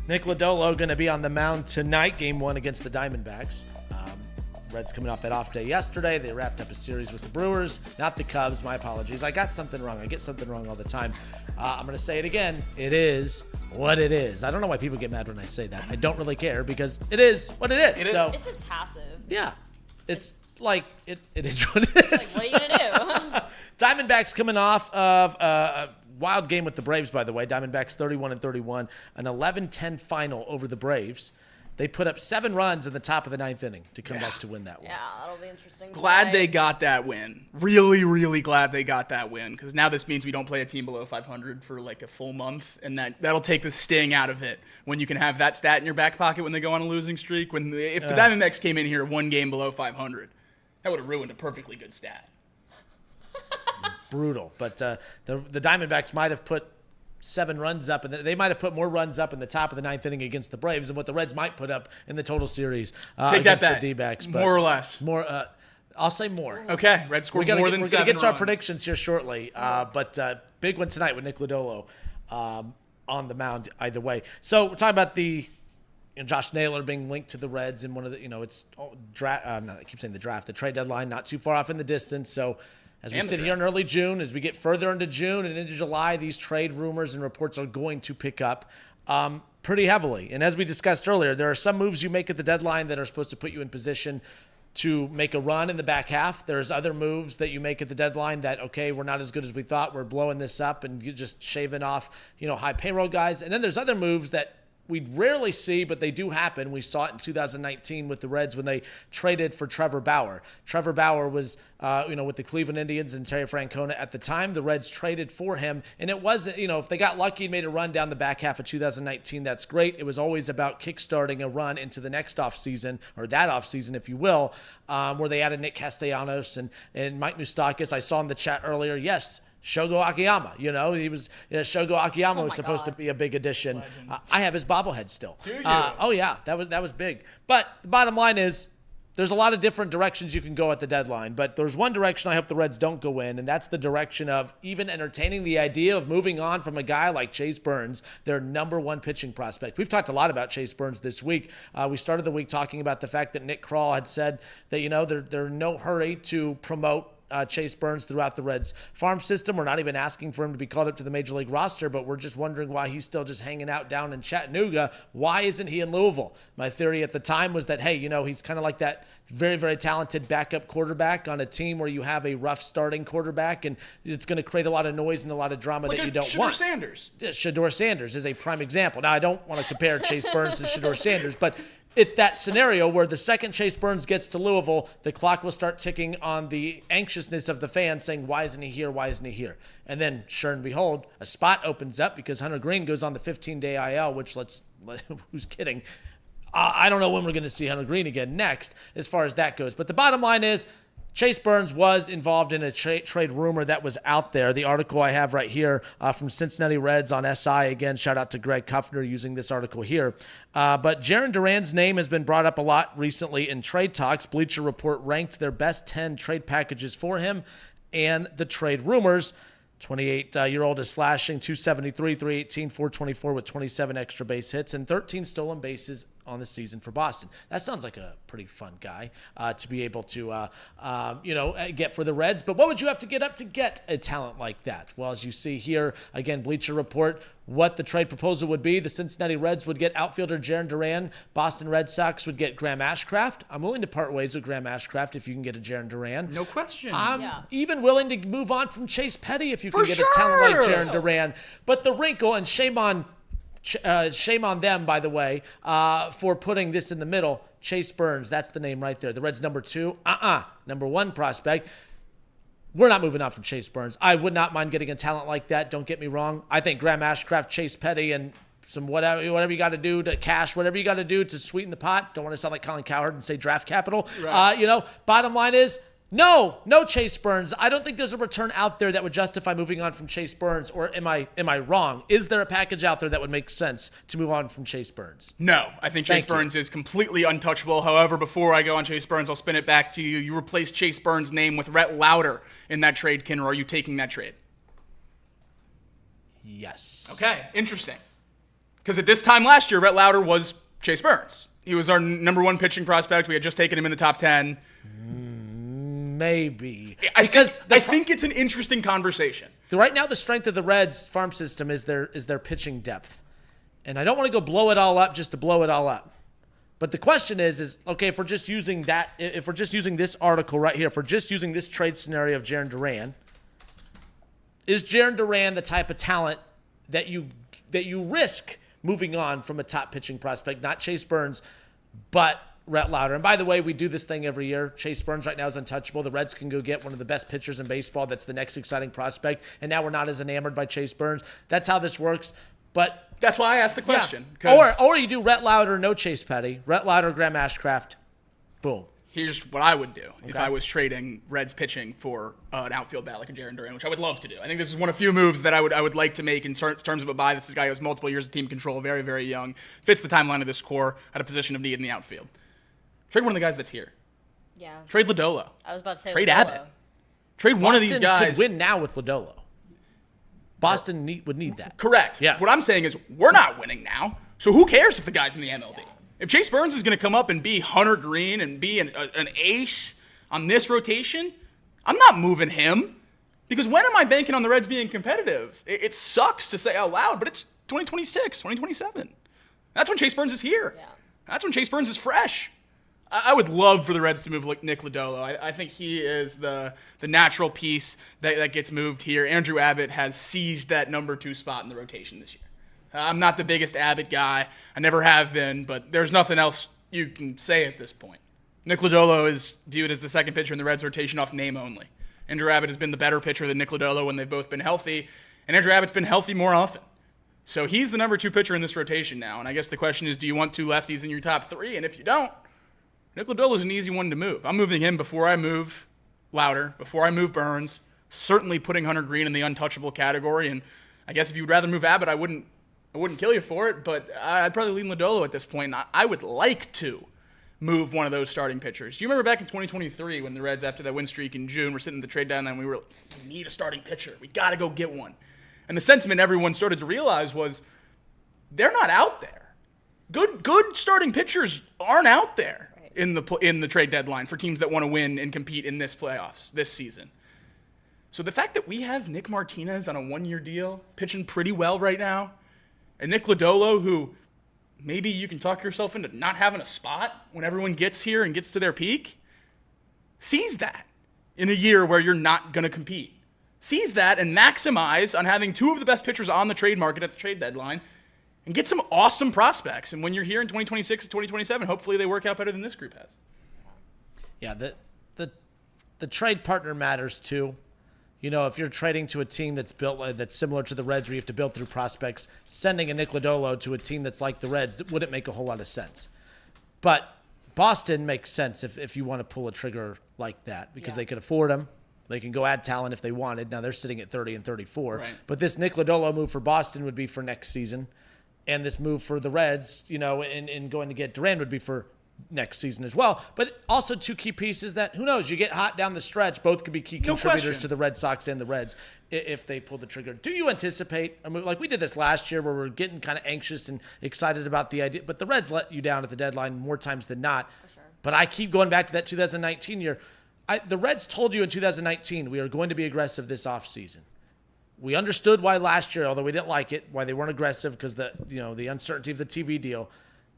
Nick Lodolo going to be on the mound tonight, game 1 against the Diamondbacks. Reds coming off that off day yesterday. They wrapped up a series with the Brewers, not the Cubs. My apologies. I got something wrong. I get something wrong all the time. I'm going to say it again. It is what it is. I don't know why people get mad when I say that. I don't really care because it is what it is. It's just passive. Yeah. It's like it is what it is. Like, what are you going to do? Diamondbacks coming off of a wild game with the Braves, by the way. Diamondbacks 31-31, an 11-10 final over the Braves. They put up 7 runs in the top of the 9th inning to come back to win that one. Yeah, that'll be interesting. Glad they got that win. Really, really glad they got that win, because now this means we don't play a team below 500 for like a full month, and that'll take the sting out of it when you can have that stat in your back pocket when they go on a losing streak. If the Diamondbacks came in here 1 game below 500, that would have ruined a perfectly good stat. Brutal. But the Diamondbacks might have put 7 runs up, and they might have put more runs up in the top of the 9th inning against the Braves than what the Reds might put up in the total series against the D-backs. More or less. More. I'll say more. Okay, Reds scored more than 7 We're going to get to runs. our predictions here shortly, but big one tonight with Nick Lodolo on the mound either way. So we're talking about the Josh Naylor being linked to the Reds in one of the, it's I keep saying the draft, the trade deadline, not too far off in the distance. So as we sit here in early June, as we get further into June and into July, these trade rumors and reports are going to pick up pretty heavily. And as we discussed earlier, there are some moves you make at the deadline that are supposed to put you in position to make a run in the back half. There's other moves that you make at the deadline that, okay, we're not as good as we thought. We're blowing this up and you're just shaving off, high payroll guys. And then there's other moves that we rarely see, but they do happen. We saw it in 2019 with the Reds when they traded for Trevor Bauer. Trevor Bauer was, with the Cleveland Indians and Terry Francona at the time. The Reds traded for him, and it wasn't, if they got lucky and made a run down the back half of 2019, that's great. It was always about kickstarting a run into the next offseason, or that offseason, if you will, where they added Nick Castellanos and Mike Moustakas. I saw in the chat earlier, yes, Shogo Akiyama, Shogo Akiyama was supposed to be a big addition. I have his bobblehead still. Do you? Oh yeah, that was big. But the bottom line is, there's a lot of different directions you can go at the deadline, but there's one direction I hope the Reds don't go in, and that's the direction of even entertaining the idea of moving on from a guy like Chase Burns, their number one pitching prospect. We've talked a lot about Chase Burns this week. We started the week talking about the fact that Nick Krall had said that, they're in no hurry to promote Chase Burns throughout the Reds farm system. We're not even asking for him to be called up to the Major League roster, but we're just wondering why he's still just hanging out down in Chattanooga. Why isn't he in Louisville? My theory at the time was that, hey, he's kind of like that very, very talented backup quarterback on a team where you have a rough starting quarterback, and it's going to create a lot of noise and a lot of drama that you don't want. Shedeur Sanders is a prime example. Now, I don't want to compare Chase Burns to Shedeur Sanders, but it's that scenario where the second Chase Burns gets to Louisville, the clock will start ticking on the anxiousness of the fans saying, why isn't he here? Why isn't he here? And then, sure and behold, a spot opens up because Hunter Green goes on the 15-day IL, which who's kidding? I don't know when we're going to see Hunter Green again next as far as that goes. But the bottom line is, Chase Burns was involved in a trade rumor that was out there. The article I have right here from Cincinnati Reds on SI. Again, shout out to Greg Kuffner using this article here. But Jarren Duran's name has been brought up a lot recently in trade talks. Bleacher Report ranked their best 10 trade packages for him and the trade rumors. 28-year-old is slashing 273, 318, 424 with 27 extra base hits and 13 stolen bases on the season for Boston. That sounds like a pretty fun guy to be able to, get for the Reds. But what would you have to get up to get a talent like that? Well, as you see here, again, Bleacher Report, what the trade proposal would be. The Cincinnati Reds would get outfielder Jarren Duran. Boston Red Sox would get Graham Ashcraft. I'm willing to part ways with Graham Ashcraft if you can get a Jarren Duran. No question. I'm even willing to move on from Chase Petty if you can get a talent like Jarren Duran. But the wrinkle, and shame on them, by the way, for putting this in the middle. Chase Burns, that's the name right there. The Reds' number 2, number 1 prospect. We're not moving on from Chase Burns. I would not mind getting a talent like that. Don't get me wrong. I think Graham Ashcraft, Chase Petty, and some whatever you got to do to cash, whatever you got to do to sweeten the pot. Don't want to sound like Colin Cowherd and say draft capital. Right. Bottom line is, no Chase Burns. I don't think there's a return out there that would justify moving on from Chase Burns. Or am I wrong? Is there a package out there that would make sense to move on from Chase Burns? No, I think Chase Burns is completely untouchable. However, before I go on Chase Burns, I'll spin it back to you. You replaced Chase Burns' name with Rhett Lauder in that trade, Kinner. Are you taking that trade? Yes. Okay, interesting. Because at this time last year, Rhett Lauder was Chase Burns. He was our number 1 pitching prospect. We had just taken him in the top 10. Maybe. I think it's an interesting conversation. Right now, the strength of the Reds farm system is their pitching depth. And I don't want to go blow it all up just to blow it all up. But the question is okay, if we're just using this article right here, if we're just using this trade scenario of Jarren Duran, is Jarren Duran the type of talent that you risk moving on from a top pitching prospect, not Chase Burns, but Rhett Lauder? And by the way, we do this thing every year. Chase Burns right now is untouchable. The Reds can go get one of the best pitchers in baseball. That's the next exciting prospect. And now we're not as enamored by Chase Burns. That's how this works. But that's why I asked the question. Yeah. Or you do Rhett Lauder, no Chase Petty. Rhett Lauder, Graham Ashcraft. Boom. Here's what I would do if I was trading Reds pitching for an outfield bat like a Jarren Duran, which I would love to do. I think this is one of few moves that I would like to make in terms of a buy. This is a guy who has multiple years of team control, very, very young, fits the timeline of this core at a position of need in the outfield. Trade one of the guys that's here. Yeah. Trade Lodolo. I was about to say Trade Lodolo. Abbott. Trade one of these guys. Boston could win now with Lodolo. Boston would need that. Correct. Yeah. What I'm saying is we're not winning now, so who cares if the guy's in the MLB? Yeah. If Chase Burns is going to come up and be Hunter Green and be an ace on this rotation, I'm not moving him. Because when am I banking on the Reds being competitive? It sucks to say out loud, but it's 2026, 2027. That's when Chase Burns is here. Yeah. That's when Chase Burns is fresh. I would love for the Reds to move Nick Lodolo. I think he is the natural piece that gets moved here. Andrew Abbott has seized that number 2 spot in the rotation this year. I'm not the biggest Abbott guy. I never have been, but there's nothing else you can say at this point. Nick Lodolo is viewed as the second pitcher in the Reds rotation off name only. Andrew Abbott has been the better pitcher than Nick Lodolo when they've both been healthy, and Andrew Abbott's been healthy more often. So he's the number 2 pitcher in this rotation now, and I guess the question is, do you want 2 lefties in your top 3? And if you don't, Nick Lodolo is an easy one to move. I'm moving him before I move Lauder, before I move Burns, certainly putting Hunter Green in the untouchable category, and I guess if you'd rather move Abbott, I wouldn't kill you for it, but I'd probably lean Lodolo at this point. I would like to move one of those starting pitchers. Do you remember back in 2023 when the Reds, after that win streak in June, were sitting at the trade deadline, we were like, we need a starting pitcher. We got to go get one. And the sentiment everyone started to realize was they're not out there. Good starting pitchers aren't out there in the trade deadline for teams that want to win and compete in this playoffs this season. So the fact that we have Nick Martinez on a 1-year deal, pitching pretty well right now, and Nick Lodolo, who maybe you can talk yourself into not having a spot when everyone gets here and gets to their peak, seize that in a year where you're not going to compete. Seize that and maximize on having two of the best pitchers on the trade market at the trade deadline and get some awesome prospects. And when you're here in 2026 and 2027, hopefully they work out better than this group has. Yeah, the trade partner matters too. You know, if you're trading to a team that's built that's similar to the Reds, where you have to build through prospects, sending a Nick Lodolo to a team that's like the Reds wouldn't make a whole lot of sense. But Boston makes sense if you want to pull a trigger like that because they could afford him. They can go add talent if they wanted. Now they're sitting at 30 and 34. Right. But this Nick Lodolo move for Boston would be for next season. And this move for the Reds, you know, in going to get Duran would be for next season as well. But also two key pieces that, who knows, you get hot down the stretch. Both could be key contributors to the Red Sox and the Reds if they pull the trigger. Do you anticipate a move? Like we did this last year where we're getting kind of anxious and excited about the idea. But the Reds let you down at the deadline more times than not. For sure. But I keep going back to that 2019 year. The Reds told you in 2019 we are going to be aggressive this offseason. We understood why last year, although we didn't like it, why they weren't aggressive because the uncertainty of the TV deal.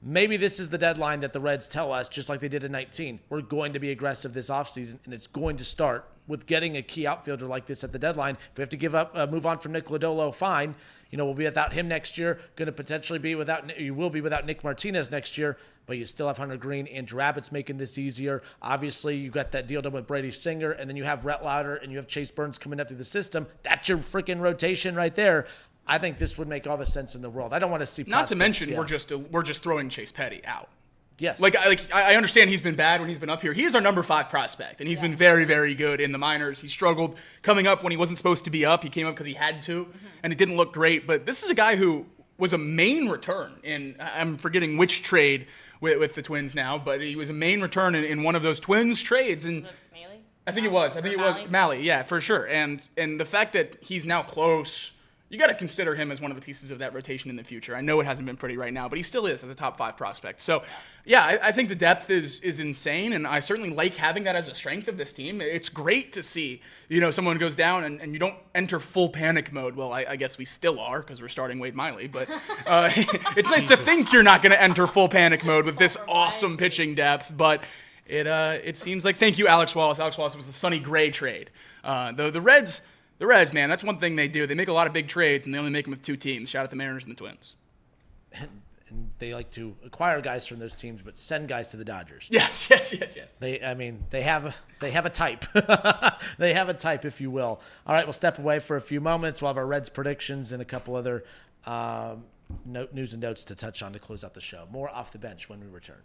Maybe this is the deadline that the Reds tell us, just like they did in 19. We're going to be aggressive this offseason, and it's going to start with getting a key outfielder like this at the deadline. If we have to give up, move on from Nick Lodolo, fine. You know, we'll be without him next year. Going to potentially be without, you will be without Nick Martinez next year, but you still have Hunter Green. Andrew Abbott's making this easier. Obviously, you got that deal done with Brady Singer, and then you have Rhett Lauder, and you have Chase Burns coming up through the system. That's your freaking rotation right there. I think this would make all the sense in the world. I don't want to see. Not to mention, we're just throwing Chase Petty out. Yes. I understand he's been bad when he's been up here. He is our number 5 prospect, and he's been very, very good in the minors. He struggled coming up when he wasn't supposed to be up. He came up because he had to, and it didn't look great. But this is a guy who was a main return in, I'm forgetting which trade with the Twins now, but he was a main return in one of those Twins trades. And Maley? I think it was Malley, yeah, for sure. And the fact that he's now close, you got to consider him as one of the pieces of that rotation in the future. I know it hasn't been pretty right now, but he still is as a top 5 prospect. So, yeah, I think the depth is insane, and I certainly like having that as a strength of this team. It's great to see, someone goes down and you don't enter full panic mode. Well, I guess we still are because we're starting Wade Miley, but it's nice to think you're not going to enter full panic mode with this awesome pitching depth, but it seems like, thank you, Alex Wallace. Alex Wallace was the Sonny Gray trade. The Reds, man, that's one thing they do. They make a lot of big trades, and they only make them with 2 teams. Shout out the Mariners and the Twins. And they like to acquire guys from those teams, but send guys to the Dodgers. Yes. They have a type. They have a type, if you will. All right, we'll step away for a few moments. We'll have our Reds predictions and a couple other news and notes to touch on to close out the show. More Off the Bench when we return.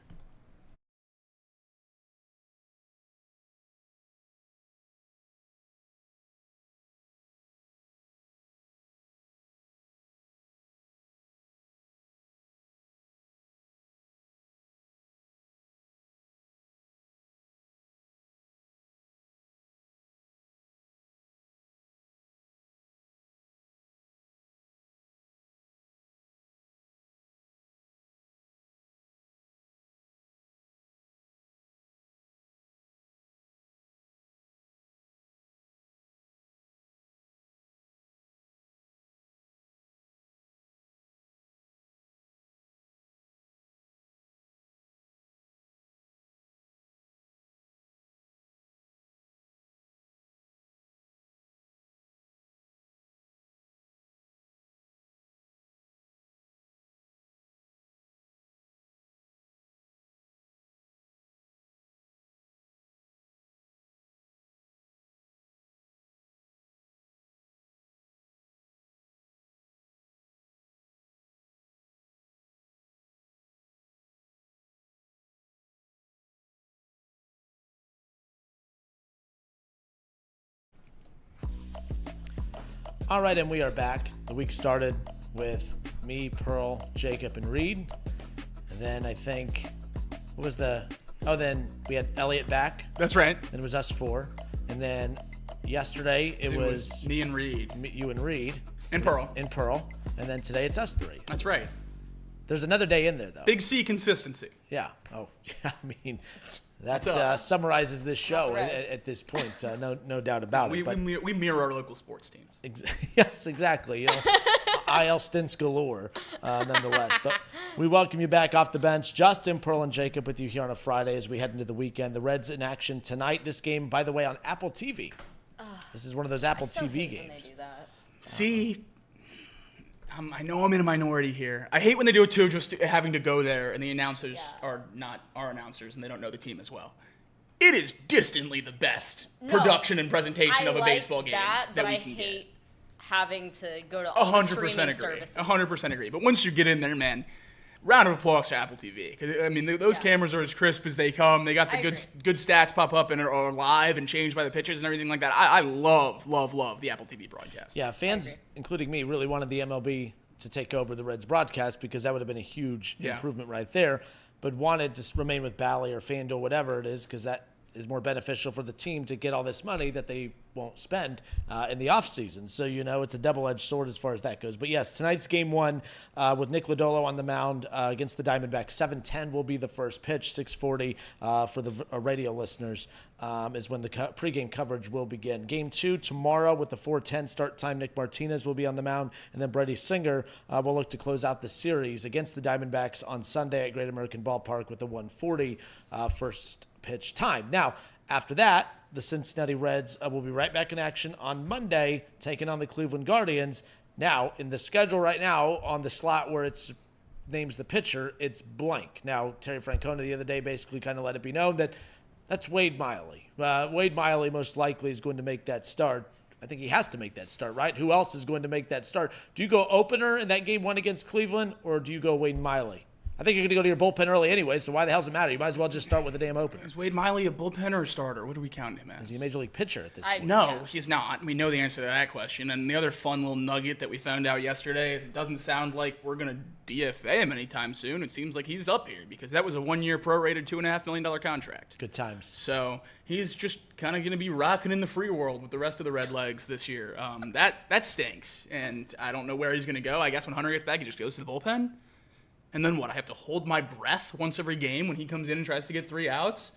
All right, and we are back. The week started with me, Pearl, Jacob, and Reed. And then I think, what was the then we had Elliot back. That's right. Then it was us 4. And then yesterday it was me and Reed. You and Reed. And Pearl. And Pearl. And then today it's us 3. That's right. There's another day in there, though. Big C consistency. Yeah. Oh, yeah. I mean, that That's us. Summarizes this show Reds. at this point. No doubt about it. But We mirror our local sports teams. yes, exactly. You know, IL stints galore, nonetheless. But we welcome you back off the bench. Justin, Pearl, and Jacob with you here on a Friday as we head into the weekend. The Reds in action tonight. This game, by the way, on Apple TV. This is one of those Apple I still TV hate games. when they do that. See, I know I'm in a minority here. I hate when they do it too, just having to go there and the announcers are not our announcers and they don't know the team as well. It is distantly the best production and presentation I of a like baseball game that, that but we I can hate get. having to go to all the streaming 100% agree. services. 100% agree. But once you get in there, man, round of applause to Apple TV. Because I mean, those cameras are as crisp as they come. They got the good stats pop up and are live and changed by the pitches and everything like that. I love the Apple TV broadcast. Yeah, fans, including me, really wanted the MLB to take over the Reds broadcast because that would have been a huge improvement right there, but wanted to remain with Bally or FanDuel, whatever it is, because that is more beneficial for the team to get all this money that they won't spend in the offseason. So, you know, it's a double-edged sword as far as that goes. But, yes, tonight's game 1 with Nick Lodolo on the mound against the Diamondbacks. 7:10 will be the first pitch. 6:40 for the radio listeners is when the pregame coverage will begin. Game 2 tomorrow with the 4:10 start time. Nick Martinez will be on the mound. And then Brady Singer will look to close out the series against the Diamondbacks on Sunday at Great American Ballpark with the 1:40 first pitch time. Now, after that, the Cincinnati Reds will be right back in action on Monday, taking on the Cleveland Guardians. Now, in the schedule right now, on the slot where it's names the pitcher, it's blank. Now, Terry Francona the other day basically kind of let it be known that that's Wade Miley. Wade Miley most likely is going to make that start. I think he has to make that start, right? Who else is going to make that start? Do you go opener in that game 1 against Cleveland, or do you go Wade Miley? I think you're going to go to your bullpen early anyway, so why the hell does it matter? You might as well just start with the damn opener. Is Wade Miley a bullpen or a starter? What do we count him as? Is he a major league pitcher at this point? No, he's not. We know the answer to that question. And the other fun little nugget that we found out yesterday is it doesn't sound like we're going to DFA him anytime soon. It seems like he's up here because that was a 1-year prorated $2.5 million contract. Good times. So he's just kind of going to be rocking in the free world with the rest of the Red Legs this year. That stinks. And I don't know where he's going to go. I guess when Hunter gets back, he just goes to the bullpen. And then what? I have to hold my breath once every game when he comes in and tries to get 3 outs?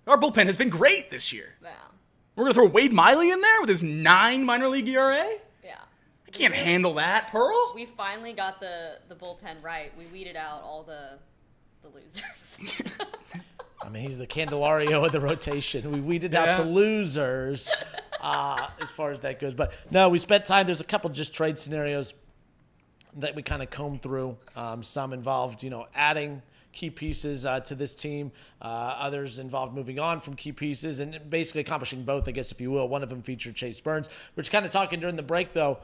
Our bullpen has been great this year. Yeah. We're going to throw Wade Miley in there with his 9 minor league ERA? Yeah. I can't handle that, Pearl. We finally got the bullpen right. We weeded out all the losers. I mean, he's the Candelario of the rotation. We weeded out the losers as far as that goes. But, no, we spent time. There's a couple just trade scenarios that we kind of combed through. Some involved, adding key pieces to this team. Others involved moving on from key pieces and basically accomplishing both, I guess, if you will. One of them featured Chase Burns. We're just kind of talking during the break, though,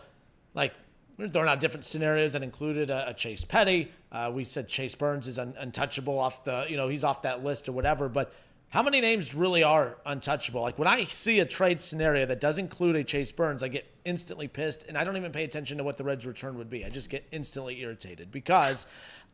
like we're throwing out different scenarios that included a Chase Petty. We said Chase Burns is untouchable off the, he's off that list or whatever. But how many names really are untouchable? Like when I see a trade scenario that does include a Chase Burns, I get instantly pissed, and I don't even pay attention to what the Reds' return would be. I just get instantly irritated because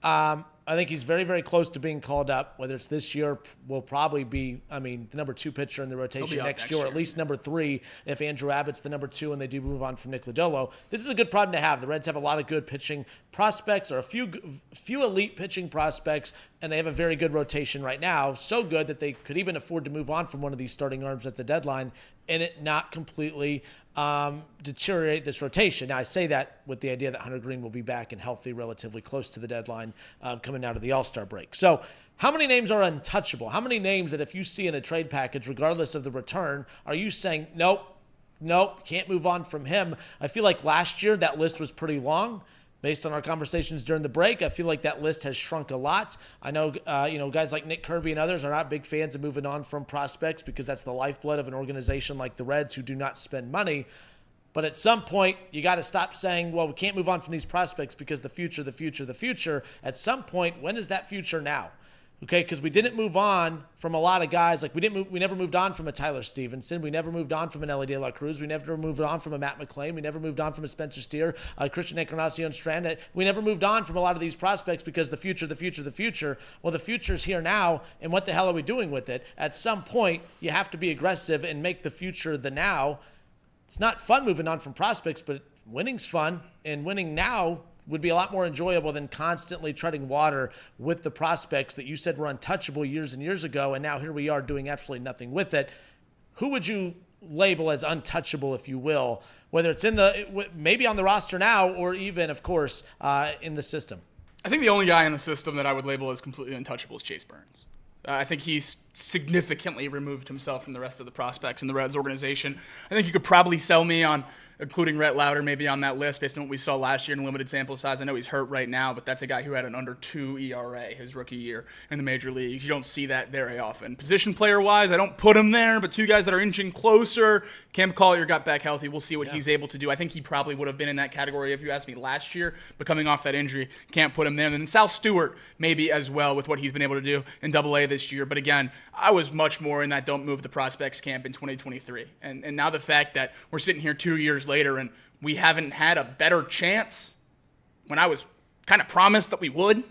I think he's very, very close to being called up. Whether it's this year, will probably be, the number 2 pitcher in the rotation next year, or at least number 3 if Andrew Abbott's the number 2 and they do move on from Nick Lodolo. This is a good problem to have. The Reds have a lot of good pitching prospects, or a few elite pitching prospects, and they have a very good rotation right now. So good that they could even afford to move on from one of these starting arms at the deadline and it not completely deteriorate this rotation. Now, I say that with the idea that Hunter Green will be back and healthy relatively close to the deadline coming out of the All-Star break. So how many names are untouchable? How many names that if you see in a trade package, regardless of the return, are you saying, nope, can't move on from him? I feel like last year that list was pretty long. Based on our conversations during the break, I feel like that list has shrunk a lot. I know, guys like Nick Kirby and others are not big fans of moving on from prospects because that's the lifeblood of an organization like the Reds who do not spend money. But at some point, you got to stop saying, well, we can't move on from these prospects because the future. At some point, when is that future now? Okay, because we didn't move on from a lot of guys. Like we never moved on from a Tyler Stevenson. We never moved on from an Elly De La Cruz. We never moved on from a Matt McClain. We never moved on from a Spencer Steer, Christian Encarnacion Strand. We never moved on from a lot of these prospects because the future. Well, the future's here now, and what the hell are we doing with it? At some point, you have to be aggressive and make the future the now. It's not fun moving on from prospects, but winning's fun, and winning now would be a lot more enjoyable than constantly treading water with the prospects that you said were untouchable years and years ago, and now here we are doing absolutely nothing with it. Who would you label as untouchable, if you will, whether it's maybe on the roster now or even, of course, in the system? I think the only guy in the system that I would label as completely untouchable is Chase Burns. I think he's significantly removed himself from the rest of the prospects in the Reds organization. I think you could probably sell me on including Rhett Lauder maybe on that list based on what we saw last year in limited sample size. I know he's hurt right now, but that's a guy who had an under 2 ERA his rookie year in the major leagues. You don't see that very often. Position player-wise, I don't put him there, but two guys that are inching closer. Cam Collier got back healthy. We'll see what he's able to do. I think he probably would have been in that category if you asked me last year, but coming off that injury, can't put him there. And then Sal Stewart maybe as well with what he's been able to do in Double-A this year. But again, I was much more in that don't move the prospects camp in 2023. And now the fact that we're sitting here 2 years later and we haven't had a better chance when I was kind of promised that we would,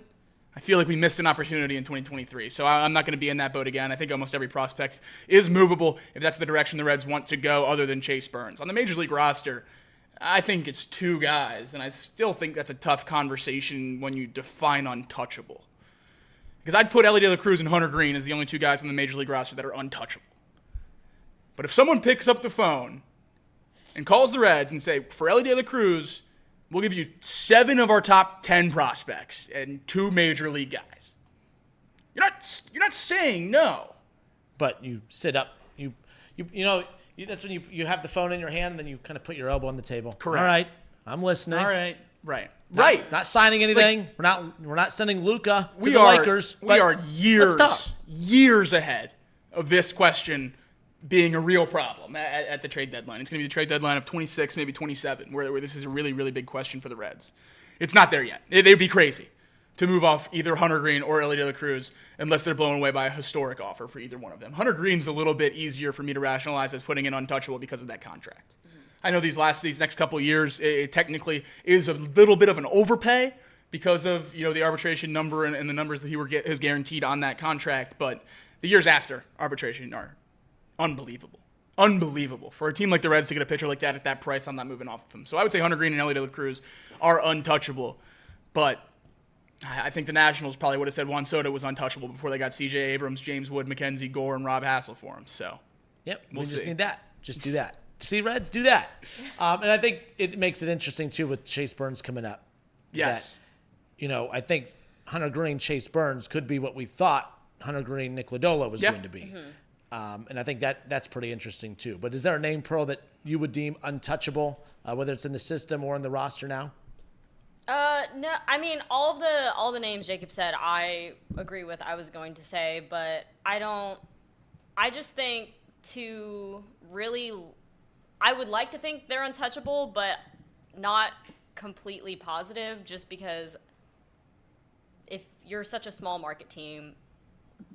I feel like we missed an opportunity in 2023. So I'm not going to be in that boat again. I think almost every prospect is movable if that's the direction the Reds want to go other than Chase Burns. On the Major League roster, I think it's two guys, and I still think that's a tough conversation when you define untouchable. Because I'd put Elly De La Cruz and Hunter Green as the only two guys on the Major League roster that are untouchable. But if someone picks up the phone and calls the Reds and say, for Elly De La Cruz, we'll give you 7 of our top 10 prospects and 2 major league guys. You're not saying no. But you sit up. That's when you have the phone in your hand and then you kind of put your elbow on the table. Correct. All right, I'm listening. All right. Right. Not signing anything. We're not sending Luka to the are, Lakers. We are let's years ahead of this question being a real problem at the trade deadline. It's going to be the trade deadline of 26, maybe 27, where this is a really, really big question for the Reds. It's not there yet. They'd be crazy to move off either Hunter Green or Elly De La Cruz unless they're blown away by a historic offer for either one of them. Hunter Green's a little bit easier for me to rationalize as putting in untouchable because of that contract. Mm-hmm. I know these next couple of years, it technically is a little bit of an overpay because of the arbitration number and the numbers that he is guaranteed on that contract, but the years after arbitration are unbelievable. Unbelievable. For a team like the Reds to get a pitcher like that at that price, I'm not moving off of them. So I would say Hunter Green and Elly De La Cruz are untouchable. But I think the Nationals probably would have said Juan Soto was untouchable before they got C.J. Abrams, James Wood, Mackenzie Gore, and Rob Hassel for him. So yep, we'll we just see. need that. Just do that. See, Reds, do that. And I think it makes it interesting, too, with Chase Burns coming up. Yes. That, I think Hunter Green, Chase Burns could be what we thought Hunter Green, Nick Lodolo was going to be. Mm-hmm. And I think that's pretty interesting, too. But is there a name, Pearl, that you would deem untouchable, whether it's in the system or in the roster now? No, I mean, all the names Jacob said, I agree with, I was going to say, but I just think I would like to think they're untouchable, but not completely positive, just because if you're such a small market team,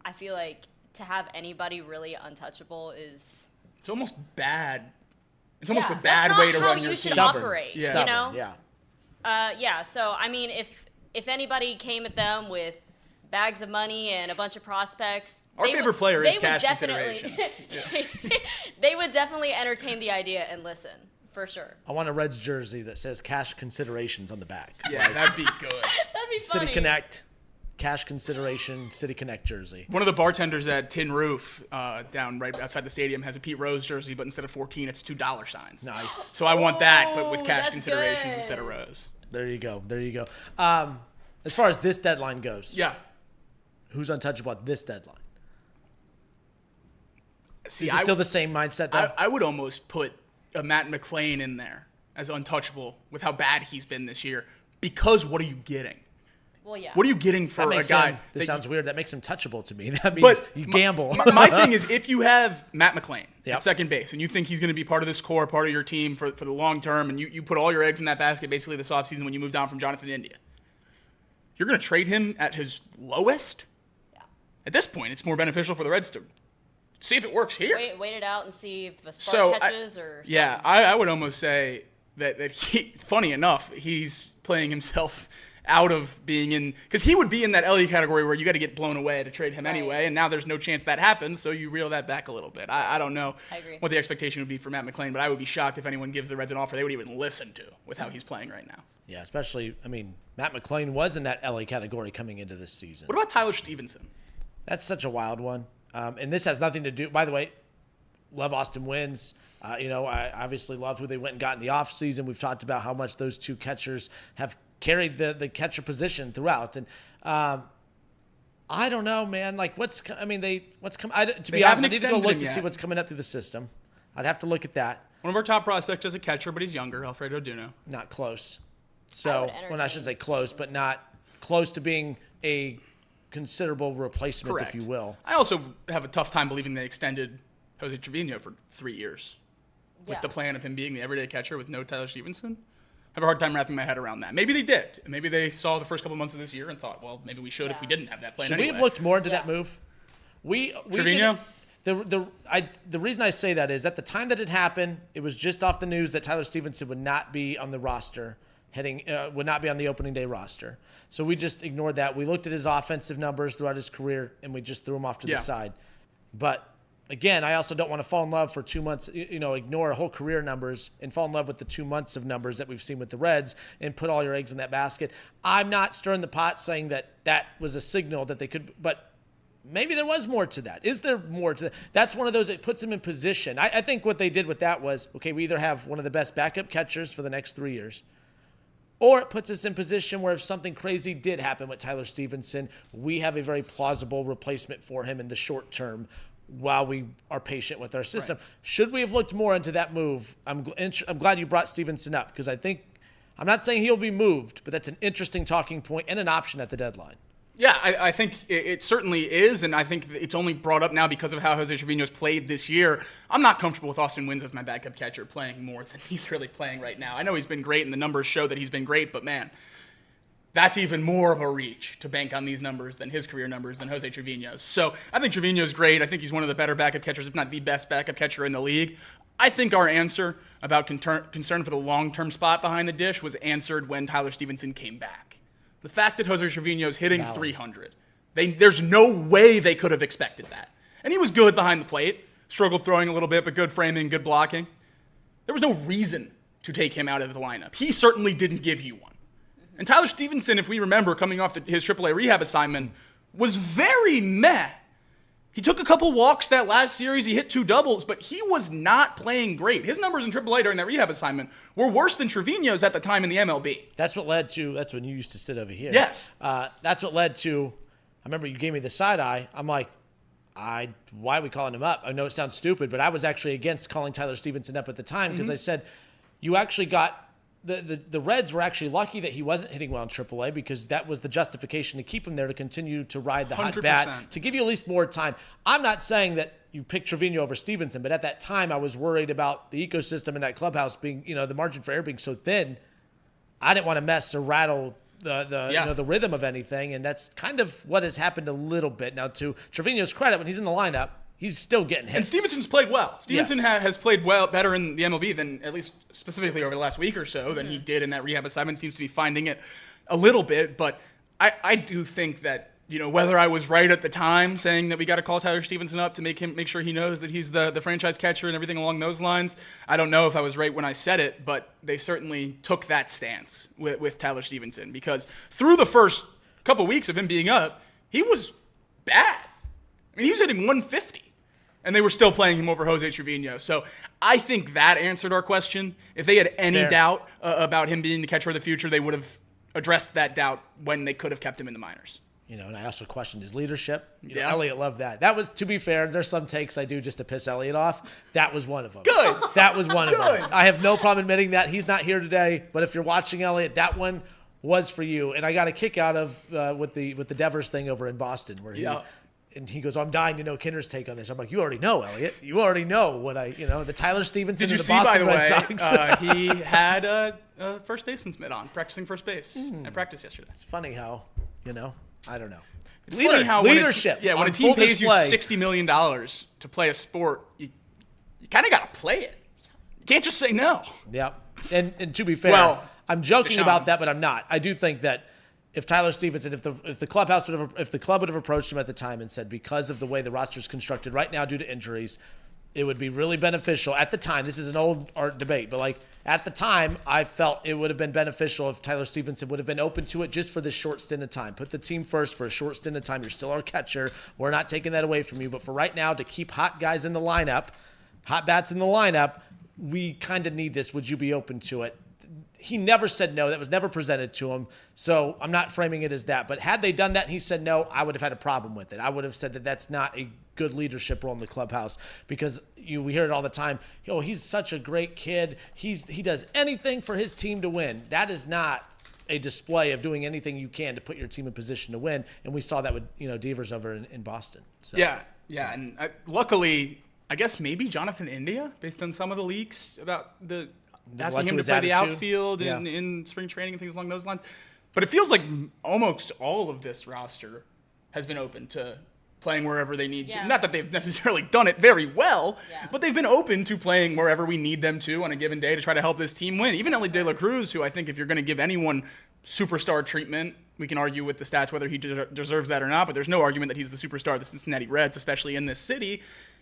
I feel like to have anybody really untouchable is... It's almost bad. It's almost a bad way to run your team. That's not how you should operate, Yeah. Stubborn, Yeah. So, I mean, if anybody came at them with bags of money and a bunch of prospects... Our favorite player is cash considerations. They would definitely entertain the idea and listen, for sure. I want a Reds jersey that says cash considerations on the back. Yeah, that'd be good. That'd be funny. City Connect, cash consideration, City Connect jersey. One of the bartenders at Tin Roof down right outside the stadium has a Pete Rose jersey, but instead of 14, it's $2 signs. Nice. So I want that, but with cash that's considerations good. instead of Rose. There you go. As far as this deadline goes, Yeah. who's untouchable at this deadline? See, Is it still the same mindset, though? I would almost put a Matt McClain in there as untouchable with how bad he's been this year, because what are you getting? Well, yeah. What are you getting for a guy? This sounds weird. That makes him touchable to me. That means you gamble. My thing is, if you have Matt McClain Yep. at second base and you think he's going to be part of this core, part of your team for the long term, and you put all your eggs in that basket basically this offseason when you moved on from Jonathan India, you're going to trade him at his lowest? Yeah. At this point, it's more beneficial for the Reds to see if it works here. Wait it out and see if a spark catches or. Yeah, something. I would almost say that he, funny enough, he's playing himself out of being in, because he would be in that Elly category where you got to get blown away to trade him anyway, and now there's no chance that happens, so you reel that back a little bit. I don't know what the expectation would be for Matt McClain, but I would be shocked if anyone gives the Reds an offer they would even listen to with how he's playing right now. Yeah, especially, I mean, Matt McClain was in that Elly category coming into this season. What about Tyler Stevenson? That's such a wild one. And this has nothing to do, by the way, love Austin Wynns. I obviously love who they went and got in the offseason. We've talked about how much those two catchers have carried the catcher position throughout. And I don't know, man. Like, to be honest, I need to go look to see what's coming up through the system. I'd have to look at that. One of our top prospects is a catcher, but he's younger, Alfredo Duno. Not close. So, I shouldn't say close, but not close to being a considerable replacement, Correct. if you will. I also have a tough time believing they extended Jose Trevino for 3 years with the plan of him being the everyday catcher with no Tyler Stevenson. I have a hard time wrapping my head around that. Maybe they did. Maybe they saw the first couple months of this year and thought, well, maybe we should if we didn't have that plan Should anyway. we have looked more into that move? We Trevino? The reason I say that is at the time that it happened, it was just off the news that Tyler Stevenson would not be on the roster, would not be on the opening day roster. So we just ignored that. We looked at his offensive numbers throughout his career, and we just threw him off to the side. But again, I also don't want to fall in love for 2 months, ignore whole career numbers and fall in love with the 2 months of numbers that we've seen with the Reds and put all your eggs in that basket. I'm not stirring the pot saying that was a signal that they could, but maybe there was more to that. Is there more to that? That's one of those that puts them in position. I think what they did with that was, okay, we either have one of the best backup catchers for the next 3 years, or it puts us in position where if something crazy did happen with Tyler Stevenson, we have a very plausible replacement for him in the short term while we are patient with our system. Right. Should we have looked more into that move? I'm glad you brought Stevenson up because I'm not saying he'll be moved, but that's an interesting talking point and an option at the deadline. Yeah, I think it certainly is, and I think it's only brought up now because of how Jose Trevino's played this year. I'm not comfortable with Austin Wynns as my backup catcher playing more than he's really playing right now. I know he's been great, and the numbers show that he's been great, but man, that's even more of a reach to bank on these numbers than his career numbers than Jose Trevino's. So I think Trevino's great. I think he's one of the better backup catchers, if not the best backup catcher in the league. I think our answer about concern for the long-term spot behind the dish was answered when Tyler Stevenson came back. The fact that Jose Trevino's hitting 300, there's no way they could have expected that. And he was good behind the plate, struggled throwing a little bit, but good framing, good blocking. There was no reason to take him out of the lineup. He certainly didn't give you one. And Tyler Stevenson, if we remember, coming off his AAA rehab assignment, was very meh. He took a couple walks that last series. He hit 2 doubles, but he was not playing great. His numbers in AAA during that rehab assignment were worse than Trevino's at the time in the MLB. That's what led to – that's when you used to sit over here. Yes. That's what led to – I remember you gave me the side eye. I'm like, why are we calling him up? I know it sounds stupid, but I was actually against calling Tyler Stevenson up at the time because I said you actually got – The Reds were actually lucky that he wasn't hitting well in AAA because that was the justification to keep him there to continue to ride the hot 100%. bat, to give you at least more time. I'm not saying that you picked Trevino over Stevenson, but at that time I was worried about the ecosystem in that clubhouse being, the margin for error being so thin. I didn't want to mess or rattle the rhythm of anything, and that's kind of what has happened a little bit. Now, to Trevino's credit, when he's in the lineup, he's still getting hits. And Stevenson's played well. Stevenson has played better in the MLB than, at least specifically over the last week or so, than he did in that rehab assignment. Seems to be finding it a little bit. But I do think that, whether I was right at the time saying that we got to call Tyler Stevenson up to make sure he knows that he's the franchise catcher and everything along those lines, I don't know if I was right when I said it, but they certainly took that stance with Tyler Stevenson because through the first couple weeks of him being up, he was bad. I mean, he was hitting 150. And they were still playing him over Jose Trevino. So I think that answered our question. If they had any doubt about him being the catcher of the future, they would have addressed that doubt when they could have kept him in the minors. And I also questioned his leadership. Elliott loved that. That was, to be fair, there's some takes I do just to piss Elliott off. That was one of them. Good. That was one of them. I have no problem admitting that. He's not here today. But if you're watching Elliott, that one was for you. And I got a kick out of with the Devers thing over in Boston where he and he goes, I'm dying to know Kinder's take on this. I'm like, you already know, Elliott. You already know what the Tyler Stevenson Did you and the see, Boston by the Red way, Sox. he had a first baseman's mitt on, practicing first base at practice yesterday. It's funny how, I don't know. It's funny how leadership. when on a team full pays display. you $60 million to play a sport, you kind of got to play it. You can't just say no. Yeah. And to be fair, Well, I'm joking Deshaun. about that, but I'm not. I do think that if Tyler Stevenson, if the club would have approached him at the time and said, because of the way the roster is constructed right now due to injuries, it would be really beneficial at the time. This is an old art debate, but like at the time, I felt it would have been beneficial if Tyler Stevenson would have been open to it just for this short stint of time. Put the team first for a short stint of time. You're still our catcher. We're not taking that away from you. But for right now, to keep hot guys in the lineup, hot bats in the lineup, we kind of need this. Would you be open to it? He never said no. That was never presented to him. So I'm not framing it as that. But had they done that and he said no, I would have had a problem with it. I would have said that that's not a good leadership role in the clubhouse, because we hear it all the time. Oh, he's such a great kid. He does anything for his team to win. That is not a display of doing anything you can to put your team in position to win. And we saw that with Devers over in Boston. So. Yeah. And luckily, I guess maybe Jonathan India, based on some of the leaks about asking him to play the outfield in spring training and things along those lines. But it feels like almost all of this roster has been open to playing wherever they need to. Not that they've necessarily done it very well, but they've been open to playing wherever we need them to on a given day to try to help this team win. Even Elly De La Cruz, who I think if you're going to give anyone superstar treatment, we can argue with the stats whether he deserves that or not, but there's no argument that he's the superstar of the Cincinnati Reds, especially in this city.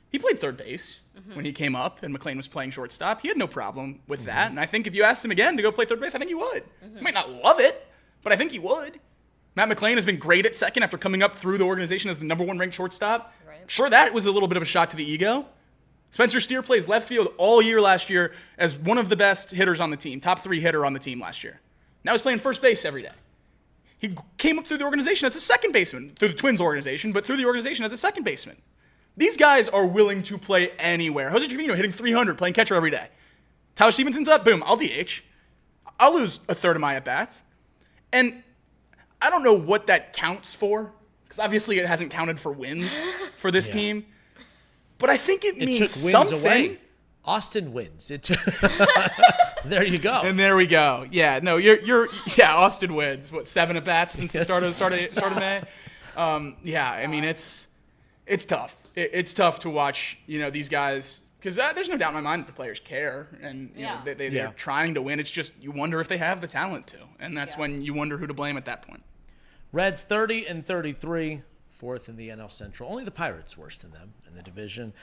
He played third base when he came up, and McLean was playing shortstop. He had no problem with that, and I think if you asked him again to go play third base, I think he would. He might not love it, but I think he would. Matt McLean has been great at second after coming up through the organization as the number 1 ranked shortstop. Right. Sure, that was a little bit of a shot to the ego. Spencer Steer plays left field all year last year as one of the best hitters on the team, top 3 hitter on the team last year. Now he's playing first base every day. He came up through the organization as a second baseman, through the Twins organization, but through the organization as a second baseman. These guys are willing to play anywhere. Jose Trevino hitting 300, playing catcher every day. Tyler Stevenson's up, boom, I'll DH. I'll lose a third of my at-bats. And I don't know what that counts for, because obviously it hasn't counted for wins for this team. But I think it means took wins something. Away. Austin wins. There you go. And there we go. Yeah, no, Austin wins. What, 7 at-bats since the start of May? I mean, it's tough. It's tough to watch, these guys, because there's no doubt in my mind that the players care, and they're trying to win. It's just you wonder if they have the talent to, and that's when you wonder who to blame at that point. Reds 30-33, 4th in the NL Central. Only the Pirates worse than them in the division.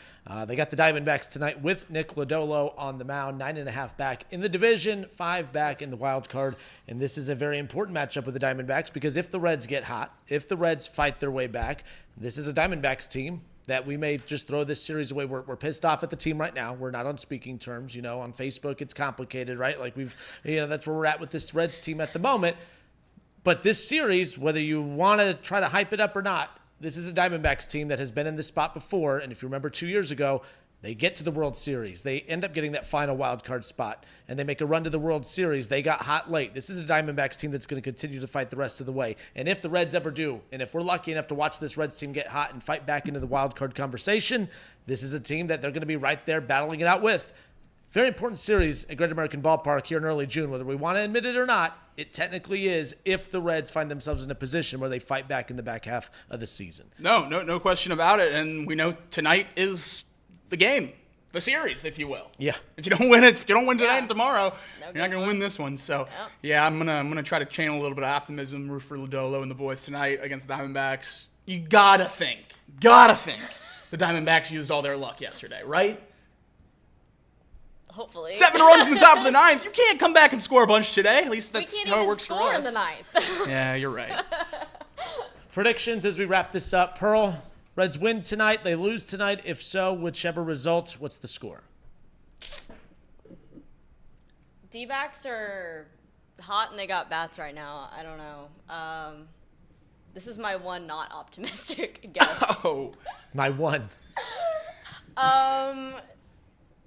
They got the Diamondbacks tonight with Nick Lodolo on the mound, 9.5 back in the division, 5 back in the wild card. And this is a very important matchup with the Diamondbacks, because if the Reds get hot, if the Reds fight their way back, this is a Diamondbacks team that we may just throw this series away. We're pissed off at the team right now. We're not on speaking terms. On Facebook it's complicated, right? Like that's where we're at with this Reds team at the moment. But this series, whether you want to try to hype it up or not, this is a Diamondbacks team that has been in this spot before. And if you remember 2 years ago, they get to the World Series. They end up getting that final wild card spot, and they make a run to the World Series. They got hot late. This is a Diamondbacks team that's going to continue to fight the rest of the way. And if the Reds ever do, and if we're lucky enough to watch this Reds team get hot and fight back into the wild card conversation, this is a team that they're going to be right there battling it out with. Very important series at Great American Ballpark here in early June. Whether we want to admit it or not, it technically is, if the Reds find themselves in a position where they fight back in the back half of the season. No question about it. And we know tonight is the game, the series, if you will. Yeah. If you don't win tonight and tomorrow, you're not going to win this one. So, I'm gonna try to channel a little bit of optimism, root for Lodolo and the boys tonight against the Diamondbacks. You gotta think the Diamondbacks used all their luck yesterday, right? Hopefully. 7 runs in the top of the 9th. You can't come back and score a bunch today. At least that's how it works for us. We can't even score in the 9th. Yeah, you're right. Predictions as we wrap this up. Pearl, Reds win tonight. They lose tonight. If so, whichever result, what's the score? D-backs are hot and they got bats right now. I don't know. This is my one not optimistic guess. Oh. My one.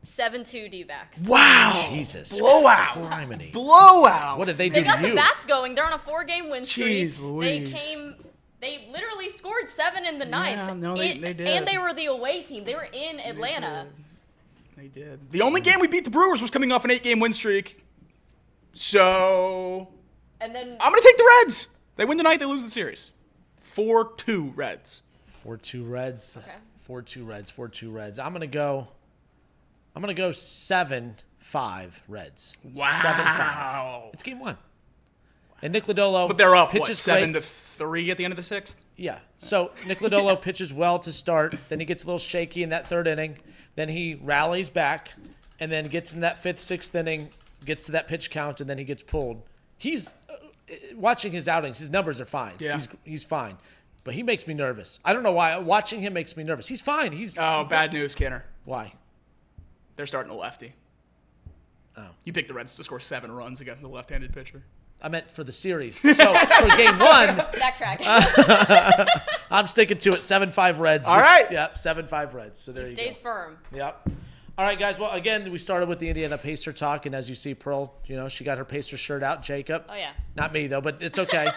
7-2 D-backs. Wow. Jesus. Blowout. Criminy. Blowout. What did they do They got to you? the bats going. They're on a 4-game win streak. Jeez Louise. They literally scored 7 in the 9th. Yeah, no, they did. And they were the away team. They were in Atlanta. They did. The only game we beat the Brewers was coming off an 8-game win streak. So And then I'm going to take the Reds. They win tonight, they lose the series. 4-2 Reds. 4-2 Reds. Okay. 4-2 Reds. 4-2 Reds. I'm gonna go 7-5 Reds. Wow. 7-5. It's game 1. And Nick Lodolo But they're up, pitches 7-3 at the end of the 6th? Yeah. So Nick Lodolo pitches well to start. Then he gets a little shaky in that 3rd inning. Then he rallies back and then gets in that 5th, 6th inning, gets to that pitch count, and then he gets pulled. He's watching his outings. His numbers are fine. Yeah. He's fine. But he makes me nervous. I don't know why. Watching him makes me nervous. He's fine. Bad news, Kenner. Why? They're starting a lefty. Oh. You picked the Reds to score 7 runs against the left-handed pitcher. I meant for the series. So for game 1, Backtrack. I'm sticking to it. 7-5 Reds. All right. Yep, 7-5 Reds. So there you go. Stays firm. Yep. All right, guys. Well, again, we started with the Indiana Pacer talk, and as you see, Pearl, she got her Pacer shirt out. Jacob. Oh, yeah. Not me, though, but it's okay.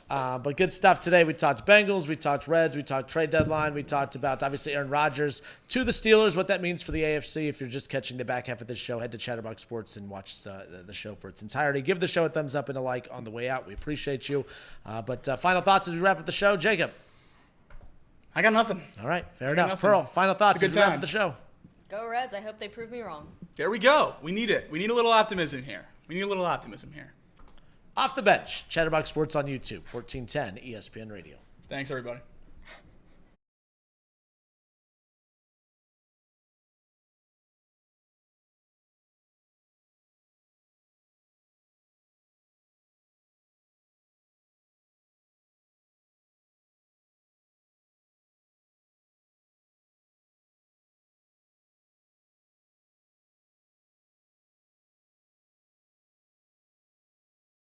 But good stuff today. We talked Bengals, we talked Reds, we talked trade deadline, we talked about, obviously, Aaron Rodgers to the Steelers, what that means for the AFC. If you're just catching the back half of this show, head to Chatterbox Sports and watch the show for its entirety. Give the show a thumbs up and a like on the way out. We appreciate you. But final thoughts as we wrap up the show. Jacob. I got nothing. All right, fair enough. nothing. Pearl, final thoughts It's a as good we wrap time. up the show. Go Reds. I hope they prove me wrong. There we go. We need it. We need a little optimism here. Off the bench, Chatterbox Sports on YouTube, 1410 ESPN Radio. Thanks, everybody.